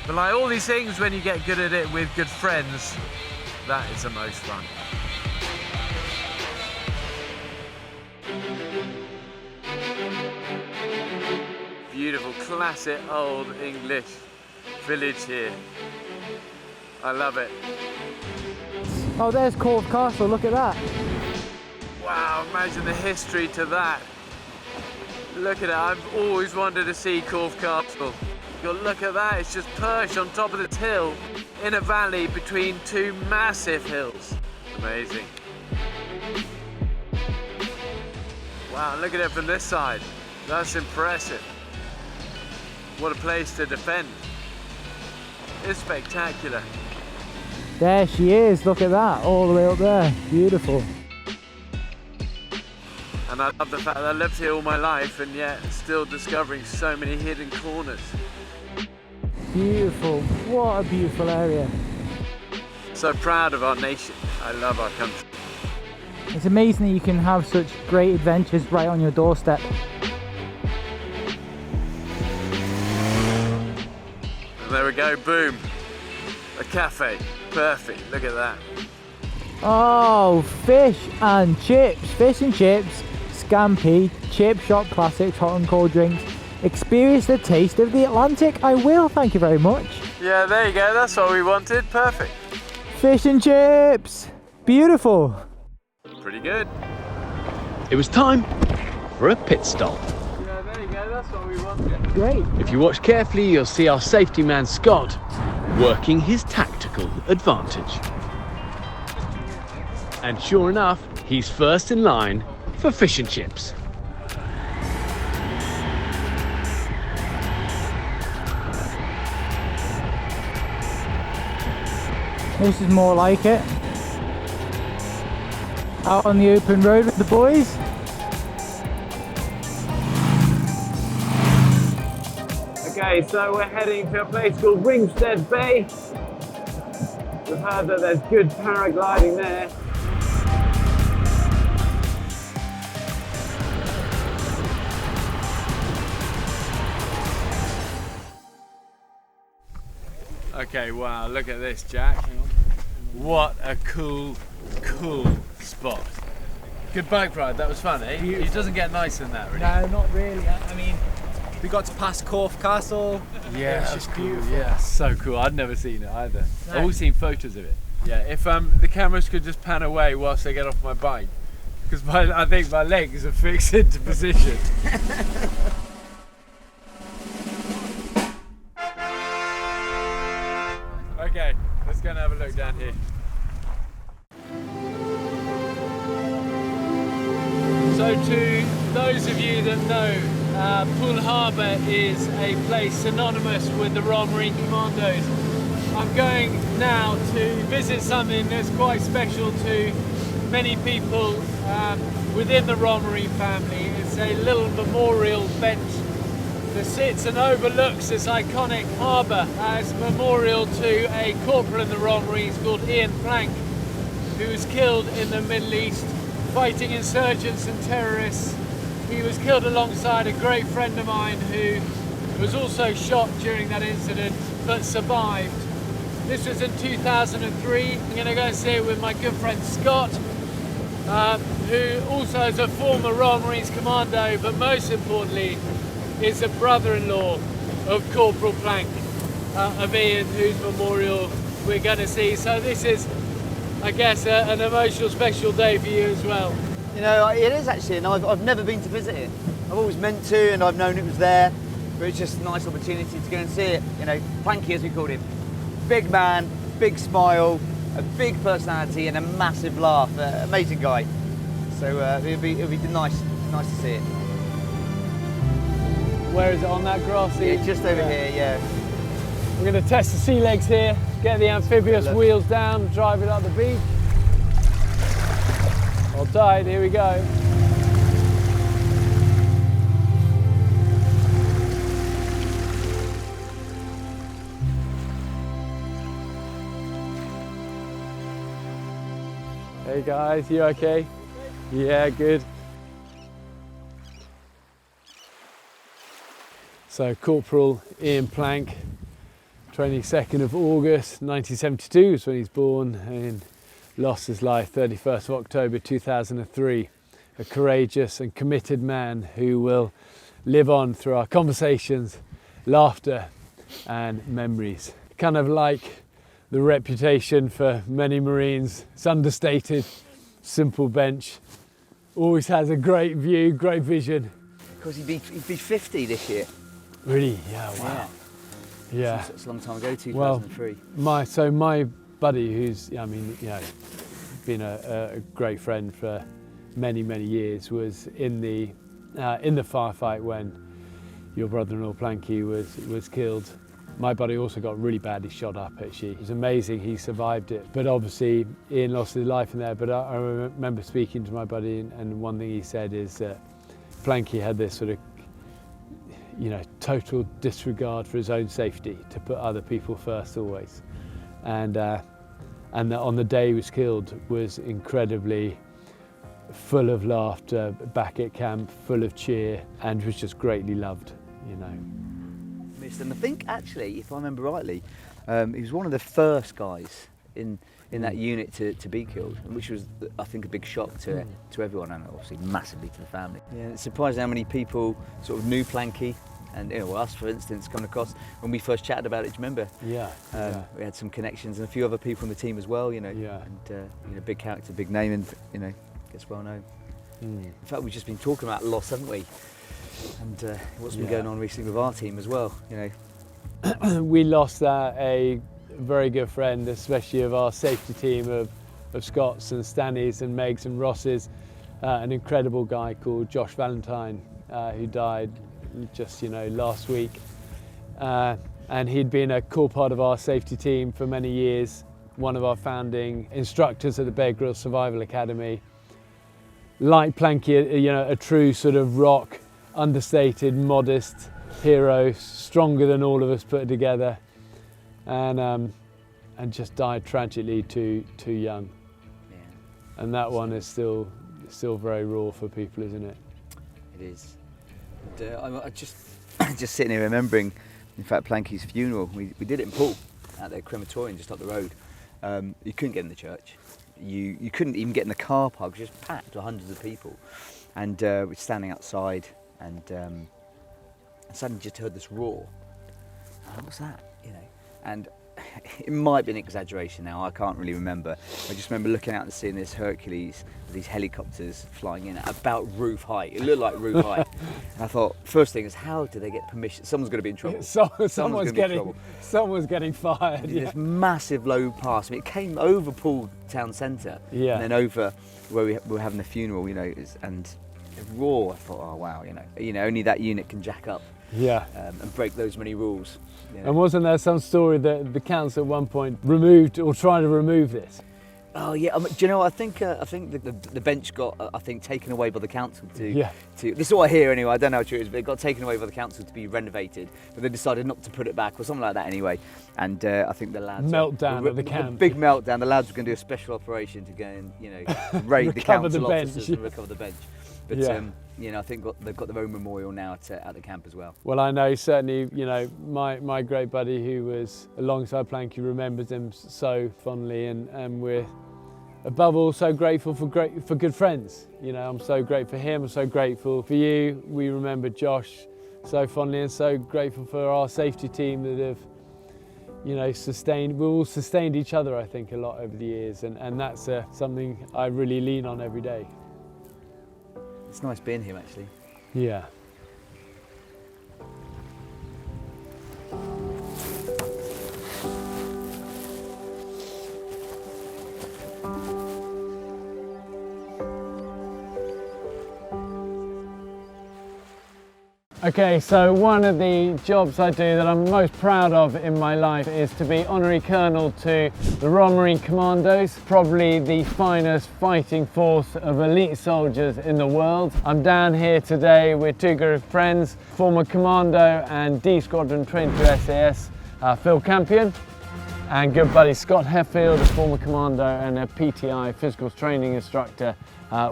But like all these things, when you get good at it with good friends, that is the most fun. Beautiful, classic old English village here. I love it. Oh, there's Corfe Castle, look at that. Wow, imagine the history to that. Look at it, I've always wanted to see Corfe Castle. Look at that, it's just perched on top of this hill in a valley between two massive hills. Amazing. Wow, look at it from this side. That's impressive. What a place to defend. It's spectacular. There she is, look at that, all the way up there. Beautiful. And I love the fact that I lived here all my life and yet still discovering so many hidden corners. Beautiful, what a beautiful area. So proud of our nation. I love our country. It's amazing that you can have such great adventures right on your doorstep. And there we go, boom. A cafe, perfect, look at that. Oh, fish and chips, scampi, chip shop classics, hot and cold drinks. Experience the taste of the Atlantic. I will, thank you very much. Yeah, there you go, that's what we wanted, perfect. Fish and chips, beautiful. Pretty good. It was time for a pit stop. Yeah, there you go, that's what we wanted. Great. If you watch carefully, you'll see our safety man Scott working his tactical advantage. And sure enough, he's first in line for fish and chips. This is more like it. Out on the open road with the boys. Okay, so we're heading to a place called Stanley Bay. We've heard that there's good paragliding there. Okay, wow, look at this, Jack. What a cool spot. Good bike ride, that was fun, eh? It doesn't get nicer than that, really. No, not really. I mean, we got to pass Corfe Castle. Yeah, it's that's just cool. beautiful. Yeah, so cool. I'd never seen it either. No. I've always seen photos of it. Yeah, if the cameras could just pan away whilst I get off my bike, because I think my legs are fixed into position. Okay, let's go and have a look down here. So to those of you that know, Poole Harbour is a place synonymous with the Royal Marine Commandos. I'm going now to visit something that's quite special to many people within the Royal Marine family. It's a little memorial bench that sits and overlooks this iconic harbour as a memorial to a corporal in the Royal Marines called Ian Plank, who was killed in the Middle East fighting insurgents and terrorists. He was killed alongside a great friend of mine who was also shot during that incident but survived. This was in 2003. I'm going to go and see it with my good friend Scott, who also is a former Royal Marines Commando, but most importantly is a brother-in-law of Corporal Plank, of Ian, whose memorial we're going to see. So this is, I guess, an emotional, special day for you as well. You know, it is actually, and I've never been to visit it. I've always meant to, and I've known it was there, but it's just a nice opportunity to go and see it. You know, Planky, as we called him, big man, big smile, a big personality, and a massive laugh. Amazing guy. So it'll be nice to see it. Where is it, on that grassy? Yeah, just over here, yeah. We're going to test the Sealegs here, get the amphibious wheels down, drive it up the beach. All tight, here we go. Hey guys, you okay? Yeah, good. So Corporal Ian Plank, 22nd of August 1972 is when he's born, and lost his life 31st of October 2003. A courageous and committed man who will live on through our conversations, laughter and memories. Kind of like the reputation for many Marines. It's understated, simple bench, always has a great view, great vision. Because he'd be 50 this year. Really? Yeah, wow. Yeah. It's a long time ago, 2003. Well, my buddy, who's, I mean, you know, been a great friend for many, many years, was in the firefight when your brother-in-law Planky was killed. My buddy also got really badly shot up, actually. It was amazing he survived it, but obviously Ian lost his life in there. But I remember speaking to my buddy, and one thing he said is that Planky had this sort of, you know, total disregard for his own safety, to put other people first always. And that on the day he was killed was incredibly full of laughter back at camp, full of cheer, and was just greatly loved, you know. And I think actually, if I remember rightly, he was one of the first guys in that unit to be killed, which was, I think, a big shock to everyone, and obviously massively to the family. Yeah, it's surprising how many people sort of knew Planky, and you know, us, for instance, coming across when we first chatted about it. Do you remember? Yeah. We had some connections, and a few other people in the team as well. You know. Yeah. And you know, big character, big name, and you know, gets well known. In fact, we've just been talking about loss, haven't we? And what's been going on recently with our team as well, you know. We lost a very good friend, especially of our safety team of Scots and Stanleys and Megs and Rosses, an incredible guy called Josh Valentine, who died just, you know, last week. And he'd been a core part of our safety team for many years, one of our founding instructors at the Bear Grylls Survival Academy. Like Planky, you know, a true sort of rock, understated, modest hero, stronger than all of us put together, and just died tragically too young. Yeah. And that one is still very raw for people, isn't it? It is. And, I just sitting here remembering, in fact, Planky's funeral. We did it in Poole, at their crematorium just up the road. You couldn't get in the church. You couldn't even get in the car park. It was just packed with hundreds of people, and we're standing outside. And suddenly just heard this roar. What's that? You know, and it might be an exaggeration now. I can't really remember. I just remember looking out and seeing this Hercules, these helicopters flying in at about roof height. It looked like roof height. And I thought, first thing is, how do they get permission? Someone's going to be in trouble. Someone's getting fired. Yeah. This massive low pass. I mean, it came over Poole town centre, and then over where we were having the funeral. You know, and a roar. I thought, oh wow, you know, only that unit can jack up, and break those many rules. You know? And wasn't there some story that the council at one point removed or tried to remove this? Oh yeah, do you know? I think the bench got taken away by the council to. This is what I hear anyway. I don't know how true it is, but it got taken away by the council to be renovated, but they decided not to put it back or something like that anyway. And I think the lads meltdown at the camp. Big meltdown. The lads were going to do a special operation to go and, you know, raid the council offices and recover the bench. But you know, I think they've got their own memorial now at the camp as well. Well, I know certainly, you know, my great buddy who was alongside Planky remembers him so fondly, and we're above all so grateful for good friends. You know, I'm so grateful for him. I'm so grateful for you. We remember Josh so fondly, and so grateful for our safety team that have, you know, we've all sustained each other, I think, a lot over the years, and that's something I really lean on every day. It's nice being here, actually. Yeah. Okay, so one of the jobs I do that I'm most proud of in my life is to be honorary colonel to the Royal Marine Commandos, probably the finest fighting force of elite soldiers in the world. I'm down here today with two good friends, former Commando and D Squadron 22 SAS Phil Campion, and good buddy Scott Heffield, a former Commando and a PTI physical training instructor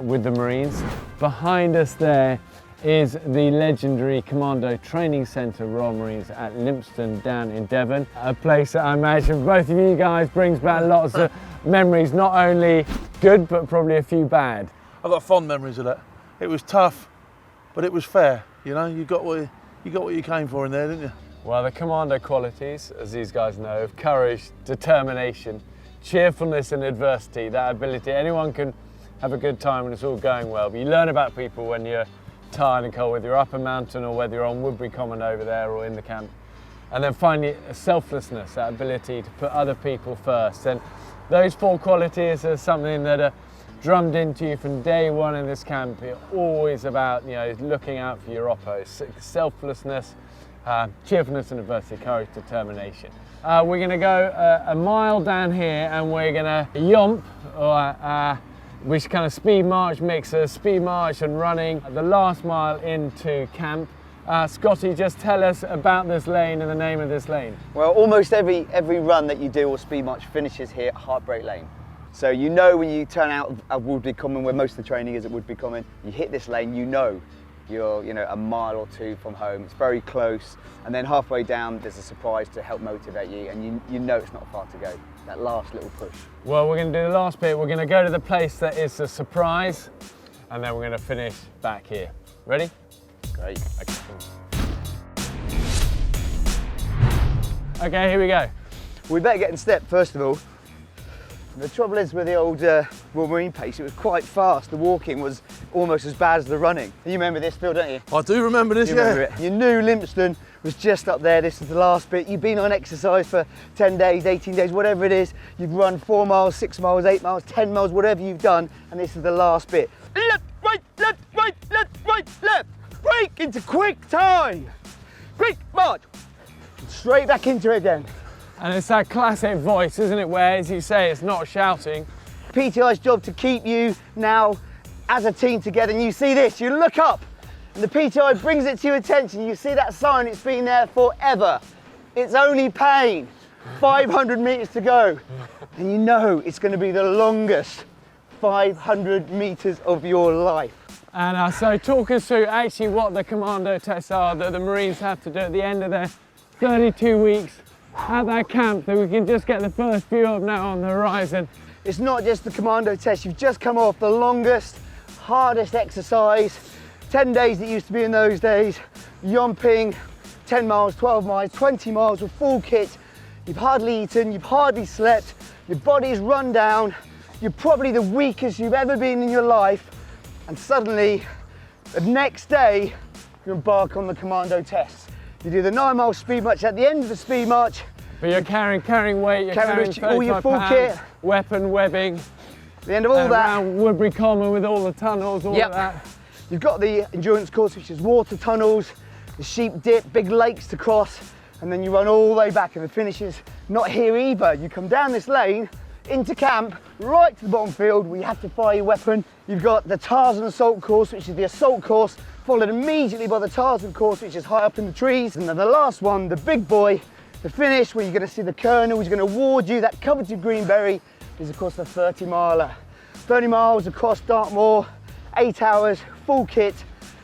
with the Marines. Behind us there is the legendary Commando Training Centre Royal Marines at Lympstone down in Devon, a place that I imagine both of you guys brings back lots of memories, not only good but probably a few bad. I've got fond memories of that. It was tough, but it was fair. You know, you got what you came for in there, didn't you? Well, the Commando qualities, as these guys know, of courage, determination, cheerfulness in adversity, that ability. Anyone can have a good time when it's all going well, but you learn about people when you're tired and cold, whether you're up a mountain or whether you're on Woodbury Common over there or in the camp. And then finally, selflessness, that ability to put other people first. And those four qualities are something that are drummed into you from day one in this camp. You're always about, you know, looking out for your oppos. Selflessness, cheerfulness and adversity, courage, determination. We're going to go a mile down here and we're going to yomp, or which kind of speed march mix of speed march and running the last mile into camp. Scotty, just tell us about this lane and the name of this lane. Well, almost every run that you do or speed march finishes here at Heartbreak Lane. So you know when you turn out of Woodbury Common, where most of the training is at Woodbury Common, you hit this lane, you know you're a mile or two from home. It's very close, and then halfway down there's a surprise to help motivate you, and you know it's not far to go. That last little push. Well, we're going to do the last bit. We're going to go to the place that is a surprise, and then we're going to finish back here. Ready? Great. Okay, here we go. We better get in step first of all. The trouble is with the old Royal Marine pace, it was quite fast. The walking was almost as bad as the running. You remember this, Phil, don't you? I do remember this, you remember it. You knew Lympstone was just up there. This is the last bit. You've been on exercise for 10 days, 18 days, whatever it is. You've run 4 miles, 6 miles, 8 miles, 10 miles, whatever you've done, and this is the last bit. Left, right, left, right, left, right, left. Break into quick time. Quick march. Straight back into it again. And it's that classic voice, isn't it, where, as you say, it's not shouting. PTI's job to keep you now as a team together, and you see this, you look up, and the PTI brings it to your attention. You see that sign, it's been there forever. It's only pain. 500 meters to go. And you know it's going to be the longest 500 meters of your life. And so talk us through actually what the Commando tests are that the Marines have to do at the end of their 32 weeks at that camp, that we can just get the first few of now on the horizon. It's not just the Commando test, you've just come off the longest, hardest exercise. 10 days it used to be in those days, yomping, 10 miles, 12 miles, 20 miles with full kit. You've hardly eaten, you've hardly slept, your body's run down, you're probably the weakest you've ever been in your life, and suddenly, the next day, you embark on the Commando test. You do the 9 mile speed march. At the end of the speed march, but you're carrying weight, you're carrying all your full kit, weapon, webbing. At the end of all that, around Woodbury Common with all the tunnels, all of that. You've got the endurance course, which is water tunnels, the sheep dip, big lakes to cross, and then you run all the way back, and the finish is not here either. You come down this lane into camp, right to the bottom field where you have to fire your weapon. You've got the Tarzan assault course, which is the assault course, followed immediately by the Tarzan course, which is high up in the trees. And then the last one, the big boy, the finish, where you're going to see the colonel who's going to award you that coveted greenberry, is of course the 30 miler. 30 miles across Dartmoor, 8 hours, full kit.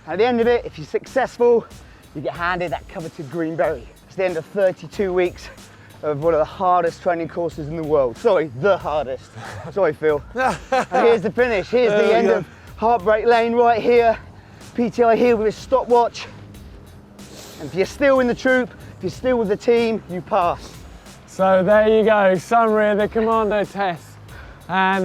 At the end of it, if you're successful, you get handed that coveted greenberry. It's the end of 32 weeks of one of the hardest training courses in the world. Sorry, the hardest. Sorry, Phil. And here's the finish. Here's the end of Heartbreak Lane right here. PTI here with his stopwatch. And if you're still in the troop, if you're still with the team, you pass. So there you go, summary of the Commando test. And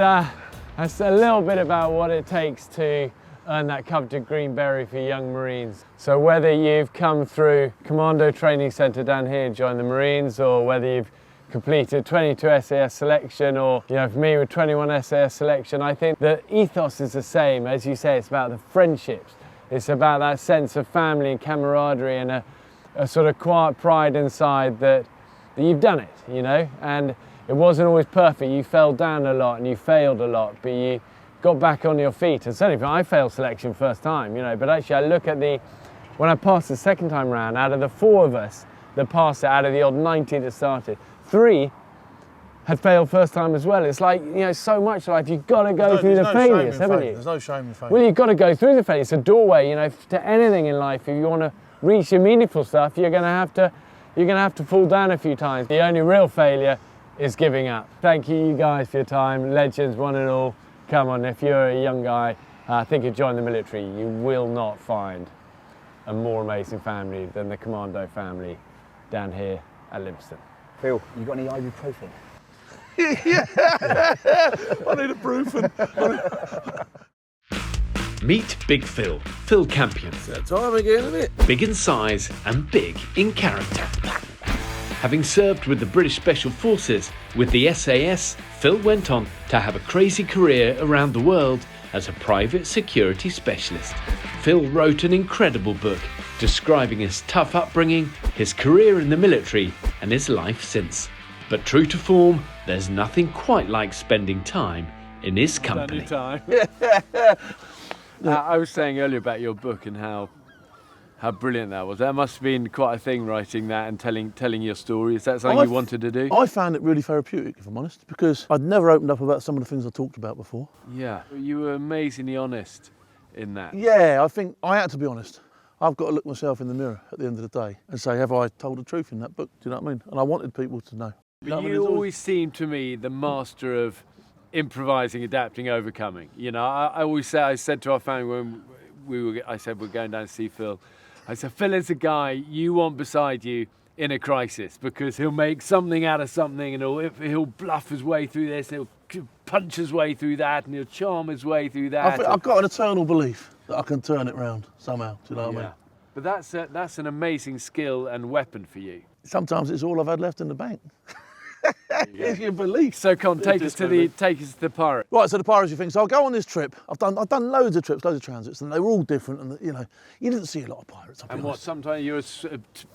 that's a little bit about what it takes to earn that coveted greenberry for young Marines. So whether you've come through Commando Training Centre down here and joined the Marines, or whether you've completed 22 SAS selection, or for me with 21 SAS selection, I think the ethos is the same. As you say, it's about the friendships. It's about that sense of family and camaraderie and a sort of quiet pride inside that you've done it, you know, and it wasn't always perfect. You fell down a lot and you failed a lot, but you got back on your feet. And certainly I failed selection first time, you know, but actually I look at when I passed the second time round, out of the 4 of us that passed it, out of the odd 90 that started, 3 had failed first time as well. It's like, you know, so much life, you've got to go through the failures, haven't you? There's no shame in failure. Well, you've got to go through the failures. It's a doorway, you know, to anything in life. If you want to reach your meaningful stuff, you're going to have to fall down a few times. The only real failure is giving up. Thank you guys for your time, legends one and all. Come on, if you're a young guy, think of joining the military, you will not find a more amazing family than the Commando family down here at Livingston. Phil, you got any ibuprofen? Yeah. I need a brufen. Meet Big Phil, Phil Campion. It's that time again, isn't it? Big in size and big in character. Having served with the British Special Forces with the SAS, Phil went on to have a crazy career around the world as a private security specialist. Phil wrote an incredible book describing his tough upbringing, his career in the military and his life since. But true to form, there's nothing quite like spending time in his company. I was saying earlier about your book and how brilliant that was. That must have been quite a thing, writing that and telling your story. Is that something you wanted to do? I found it really therapeutic, if I'm honest, because I'd never opened up about some of the things I talked about before. Yeah, you were amazingly honest in that. Yeah, I think I had to be honest. I've got to look myself in the mirror at the end of the day and say, have I told the truth in that book? Do you know what I mean? And I wanted people to know. But you always seemed to me the master of improvising, adapting, overcoming. You know, I said to our family when I said we're going down to see Phil, I said, Phil is a guy you want beside you in a crisis, because he'll make something out of something, and he'll bluff his way through this, he'll punch his way through that, and he'll charm his way through that. I've got an eternal belief that I can turn it round somehow. Do you know what I mean? But that's an amazing skill and weapon for you. Sometimes it's all I've had left in the bank. If you believe. So come take us to the pirate. Right, so the piracy thing. So I'll go on this trip. I've done loads of trips, loads of transits, and they were all different. And you know, you didn't see a lot of pirates. And what? Sometimes you're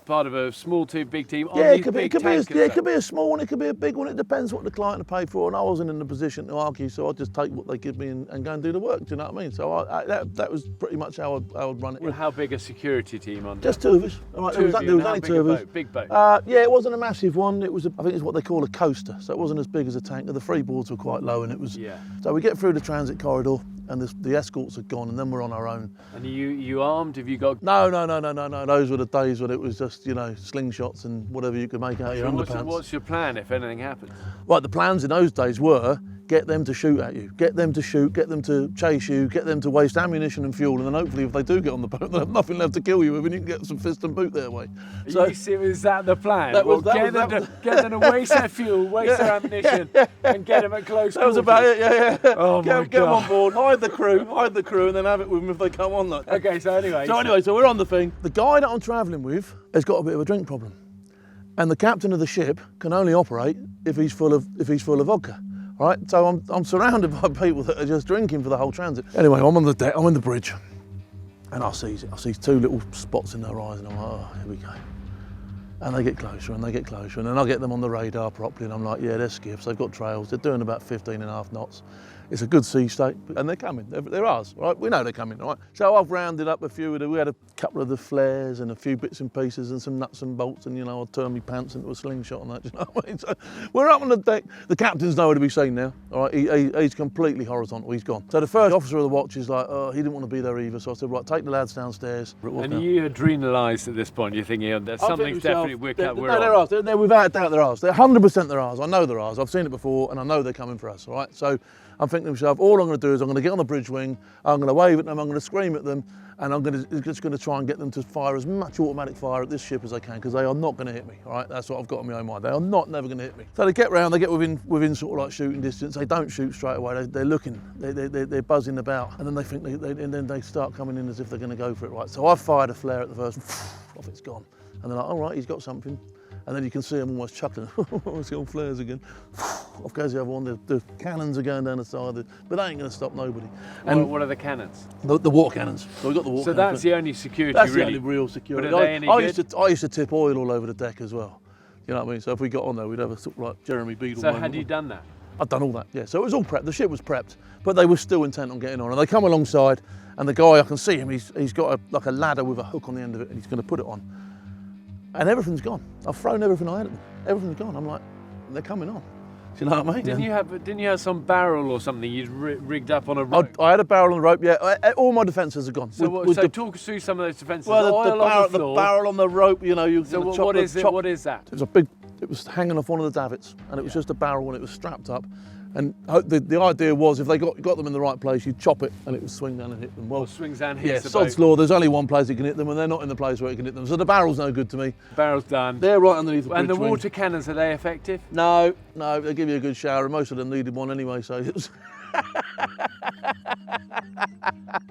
part of a small team, big team. Yeah, it could be a small one. It could be a big one. It depends what the client had paid for. And I wasn't in the position to argue, so I'd just take what they give me and go and do the work. Do you know what I mean? So that was pretty much how I would run it. Well, how big a security team on? Just 2 of us. All right, there was only 2 of us. Big boat. Yeah, it wasn't a massive one. It was, I think it's what they call a coaster. So it wasn't as big as a tanker. The freeboards were quite low, and it was. Yeah. So we get through the transit corridor, and the escorts are gone, and then we're on our own. And you armed? Have you got? No. Those were the days when it was just, you know, slingshots and whatever you could make out of your underpants. What's your plan if anything happens? Right, the plans in those days were get them to shoot at you, get them to shoot, get them to chase you, get them to waste ammunition and fuel, and then hopefully if they do get on the boat, they'll have nothing left to kill you with, and you can get some fist and boot their way. So, is that the plan? Get them to waste their fuel, waste their ammunition, and get them at close quarters. That was about it, yeah. Oh my God. Get them on board, hide the crew, and then have it with them if they come on. Like. Okay, so anyway. So we're on the thing. The guy that I'm travelling with has got a bit of a drink problem, and the captain of the ship can only operate if he's full of vodka. Right, so I'm surrounded by people that are just drinking for the whole transit. Anyway, I'm on the deck, I'm in the bridge, and I see 2 little spots in the horizon. I'm like, oh, here we go. And they get closer, and then I get them on the radar properly, and I'm like, yeah, they're skiffs, they've got trails, they're doing about 15.5 knots. It's a good sea state, and they're coming, they're ours, right? We know they're coming, right? So I've rounded up a few of them. We had a couple of the flares and a few bits and pieces and some nuts and bolts, and, you know, I'd turn my pants into a slingshot and that, you know what I mean? So we're up on the deck. The captain's nowhere to be seen now, all right? He's completely horizontal, he's gone. So the first officer of the watch is like, oh, he didn't want to be there either, so I said, right, take the lads downstairs. And you adrenalised at this point, you're thinking, there's something's definitely we're they're ours. They're without doubt they're ours. They're 100% they're ours. I know they're ours. I've seen it before, and I know they're coming for us, all right? So I'm thinking to myself, all I'm going to do is I'm going to get on the bridge wing, I'm going to wave at them, I'm going to scream at them, and I'm just going to try and get them to fire as much automatic fire at this ship as I can, because they are not going to hit me, all right? That's what I've got in my own mind. They are never going to hit me. So they get round, they get within sort of like shooting distance. They don't shoot straight away. They're looking, they're buzzing about, and then they think, and then they start coming in as if they're going to go for it, right? So I've fired a flare at the first, off it's gone. And they're like, all right, he's got something. And then you can see them almost chuckling. It's on flares again. off goes the other one. The cannons are going down the side, but they ain't going to stop nobody. And what are the cannons? The water cannons. So we got the water. So cannons. that's the only security. That's really. the only real security. But are they any good? I used to tip oil all over the deck as well. You know what I mean? So if we got on there, we'd have a sort of like Jeremy Beadle. So had you done that? I'd done all that, yeah. So it was all prepped. The ship was prepped, but they were still intent on getting on. And they come alongside, and the guy, I can see him. He's got like a ladder with a hook on the end of it, and he's going to put it on. And everything's gone. I've thrown everything I had at them. Everything's gone. I'm like, they're coming on. Do you know what I mean? Didn't you have some barrel or something you'd rigged up on a rope? I had a barrel on the rope, yeah. All my defences are gone. So, talk us through some of those defences. Well, the barrel on the rope, you know. So what is it? What is that? It was hanging off one of the davits, and it was just a barrel, and it was strapped up. And the idea was, if they got them in the right place, you'd chop it, and it would swing down and hit them. Well, swings down, hits the sod's boat. law. There's only one place it can hit them, and they're not in the place where it can hit them. So the barrel's no good to me. Barrel's done. They're right underneath the bridge And the wing. water cannons, are they effective? No, they give you a good shower, and most of them needed one anyway. So it was.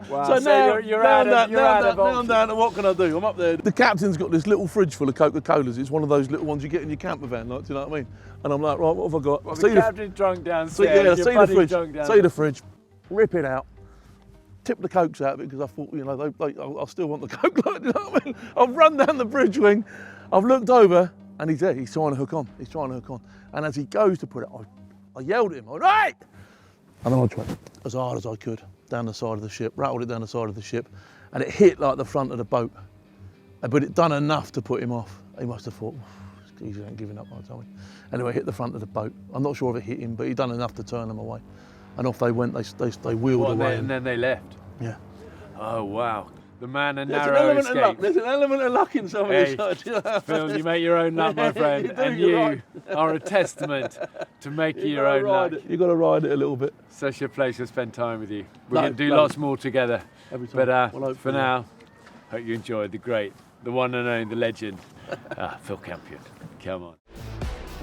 Wow. So now you're out of now I'm down to what can I do? I'm up there. The captain's got this little fridge full of Coca-Colas. It's one of those little ones you get in your camper van, like, do you know what I mean? And I'm like, right, what have I got? Well, the captain's drunk downstairs. Yeah, see the fridge, rip it out, tip the Cokes out of it, because I thought, you know, I still want the Coke, like, you know what I mean? I've run down the bridge wing, I've looked over, and he's there, he's trying to hook on. And as he goes to put it, I yelled at him, all right! And then I tried as hard as I could down the side of the ship, rattled it down the side of the ship, and it hit like the front of the boat. But it done enough to put him off. He must have thought, this geezer ain't giving up, I tell me. Anyway, it hit the front of the boat. I'm not sure if it hit him, but he done enough to turn them away. And off they went, they wheeled away. And then they left? Yeah. Oh, wow. The man and narrow escape. There's an element of luck in some of these shots. Phil, you make your own luck, my friend, and you are a testament to making your own luck. You've got to ride it a little bit. Such a pleasure to spend time with you. We're going to do lots more together. Every time. But for now, hope you enjoyed the one and only, the legend, Phil Campion. Come on.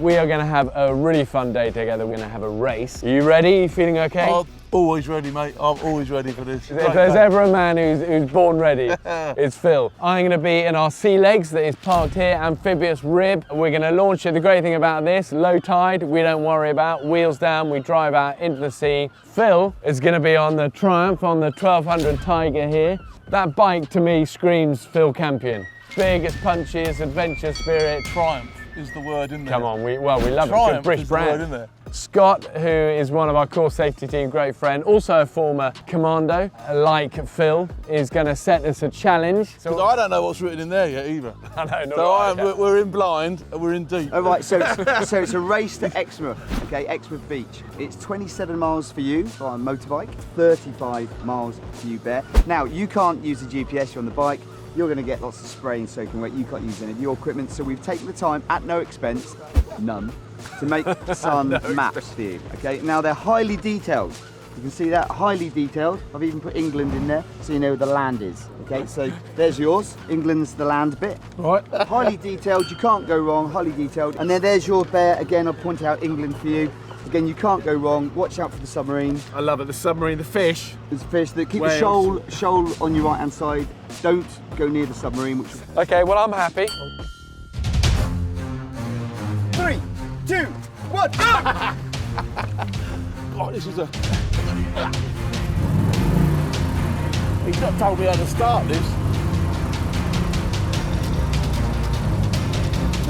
We are going to have a really fun day together. We're going to have a race. Are you ready? You feeling okay? I'm always ready, mate. I'm always ready for this. If there's ever a man who's born ready, it's Phil. I'm going to be in our Sealegs that is parked here, amphibious rib. We're going to launch it. The great thing about this, low tide, we don't worry about. Wheels down, we drive out into the sea. Phil is going to be on the Triumph, on the 1200 Tiger here. That bike to me screams Phil Campion. Big, it's punchy, it's adventure spirit. Triumph is the word in there. Come on, we love Triumph it. Good British is brand. The word in there. Scott, who is one of our core safety team, great friend, also a former commando, like Phil, is going to set us a challenge. So I don't know what's written in there yet either. I know. So we're in blind and we're in deep. Oh, right, so it's a race to Exmouth, okay, Exmouth Beach. It's 27 miles for you by motorbike, 35 miles for you bear. Now, you can't use the GPS, you're on the bike. You're going to get lots of spray and soaking wet. You can't use any of your equipment, so we've taken the time, at no expense, none, to make some maps for you, okay? Now, they're highly detailed. You can see that, highly detailed. I've even put England in there, so you know where the land is, okay? So there's yours, England's the land bit. Right. Highly detailed, you can't go wrong, highly detailed. And then there's your bear, again, I'll point out England for you. Again, you can't go wrong. Watch out for the submarine. I love it, the submarine, the fish. There's fish. Keep Whales. the shoal on your right-hand side. Don't go near the submarine. Okay, well, I'm happy. 3, 2, 1, go! Oh, this is a... He's not told me how to start this.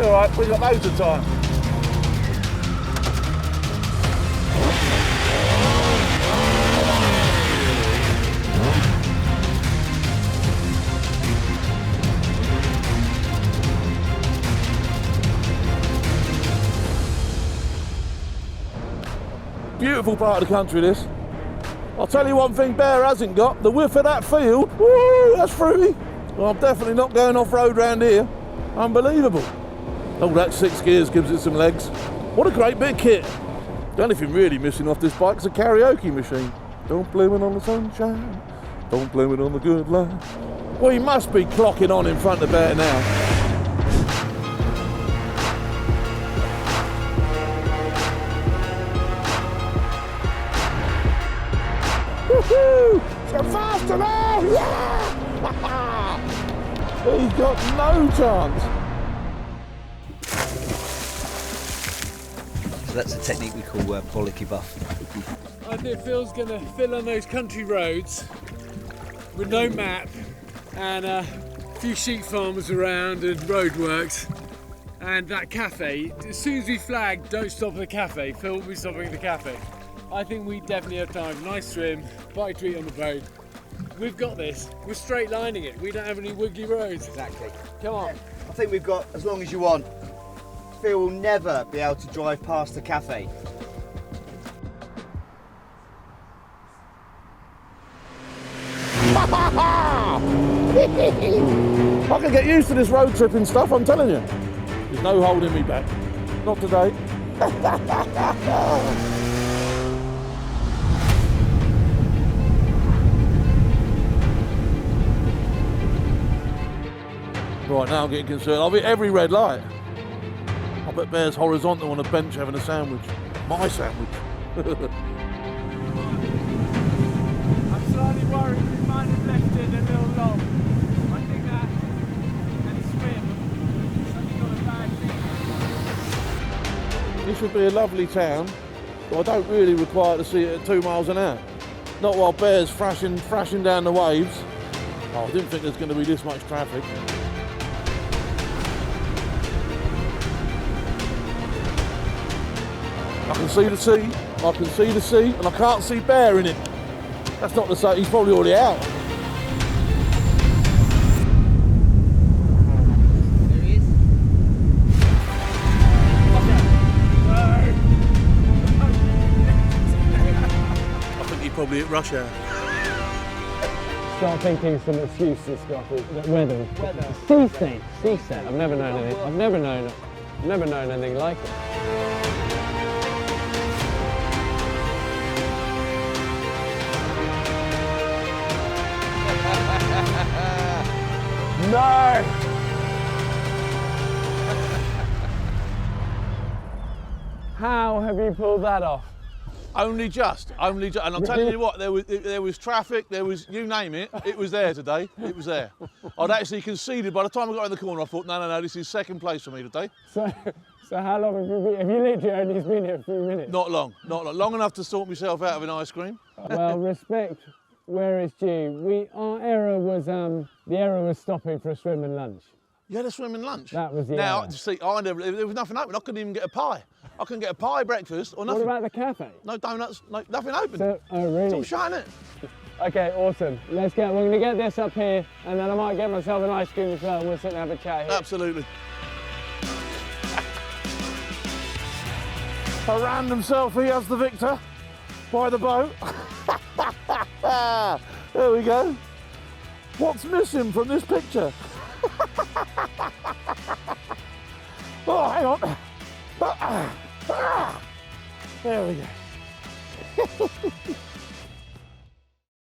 All right, we've got loads of time. Beautiful part of the country, this. I'll tell you one thing Bear hasn't got, the width of that field. Woo, that's fruity. Well, I'm definitely not going off-road round here. Unbelievable. Oh, that 6 gears gives it some legs. What a great bit of kit. The only thing really missing off this bike is a karaoke machine. Don't blame it on the sunshine, don't blame it on the good life. Well, he must be clocking on in front of Bear now. Woohoo! So faster now! Yeah! He's got no chance. So that's a technique we call bollocky buff. I think Phil's gonna fill on those country roads with no map and a few sheep farmers around and roadworks and that cafe. As soon as we flag, don't stop at the cafe, Phil will be stopping at the cafe. I think we definitely have time. Nice swim, bite to eat on the boat. We've got this. We're straight lining it. We don't have any wiggly roads. Exactly. Come on. I think we've got as long as you want. Phil will never be able to drive past the cafe. I can get used to this road tripping stuff, I'm telling you. There's no holding me back. Not today. Right, now I'm getting concerned. I've hit every red light. I bet Bear's horizontal on a bench having a sandwich. My sandwich. I'm slightly worried we might have left it a little long. I think that and swim, something got a bad thing. This would be a lovely town, but I don't really require to see it at 2 miles an hour. Not while Bear's thrashing down the waves. Oh, I didn't think there's going to be this much traffic. I can see the sea, and I can't see Bear in it. That's not to say he's probably already out. There he is. I think he probably hit rush hour. Start thinking some excuses, Scott. Weather. Sea state. I've never known anything. I've never known anything like it. No! How have you pulled that off? Only just. And I'm telling you what, there was traffic, there was, you name it, it was there today, it was there. I'd actually conceded, by the time I got in the corner, I thought, no, this is second place for me today. So how long have you been? Have you literally only been here a few minutes? Not long. Long enough to sort myself out of an ice cream. Well, respect where it's due. Our error was, the error was stopping for a swim and lunch. You had a swim and lunch? That was the Now, error. see, there was nothing open. I couldn't even get a pie. I couldn't get a pie breakfast or nothing. What about the cafe? No donuts, nothing open. So, oh, really? It's all shut, isn't it? Okay, awesome. We're going to get this up here, and then I might get myself an ice cream as well, and we'll sit and have a chat here. Absolutely. A random selfie as the victor by the boat. There we go. What's missing from this picture? Oh, hang on. There we go.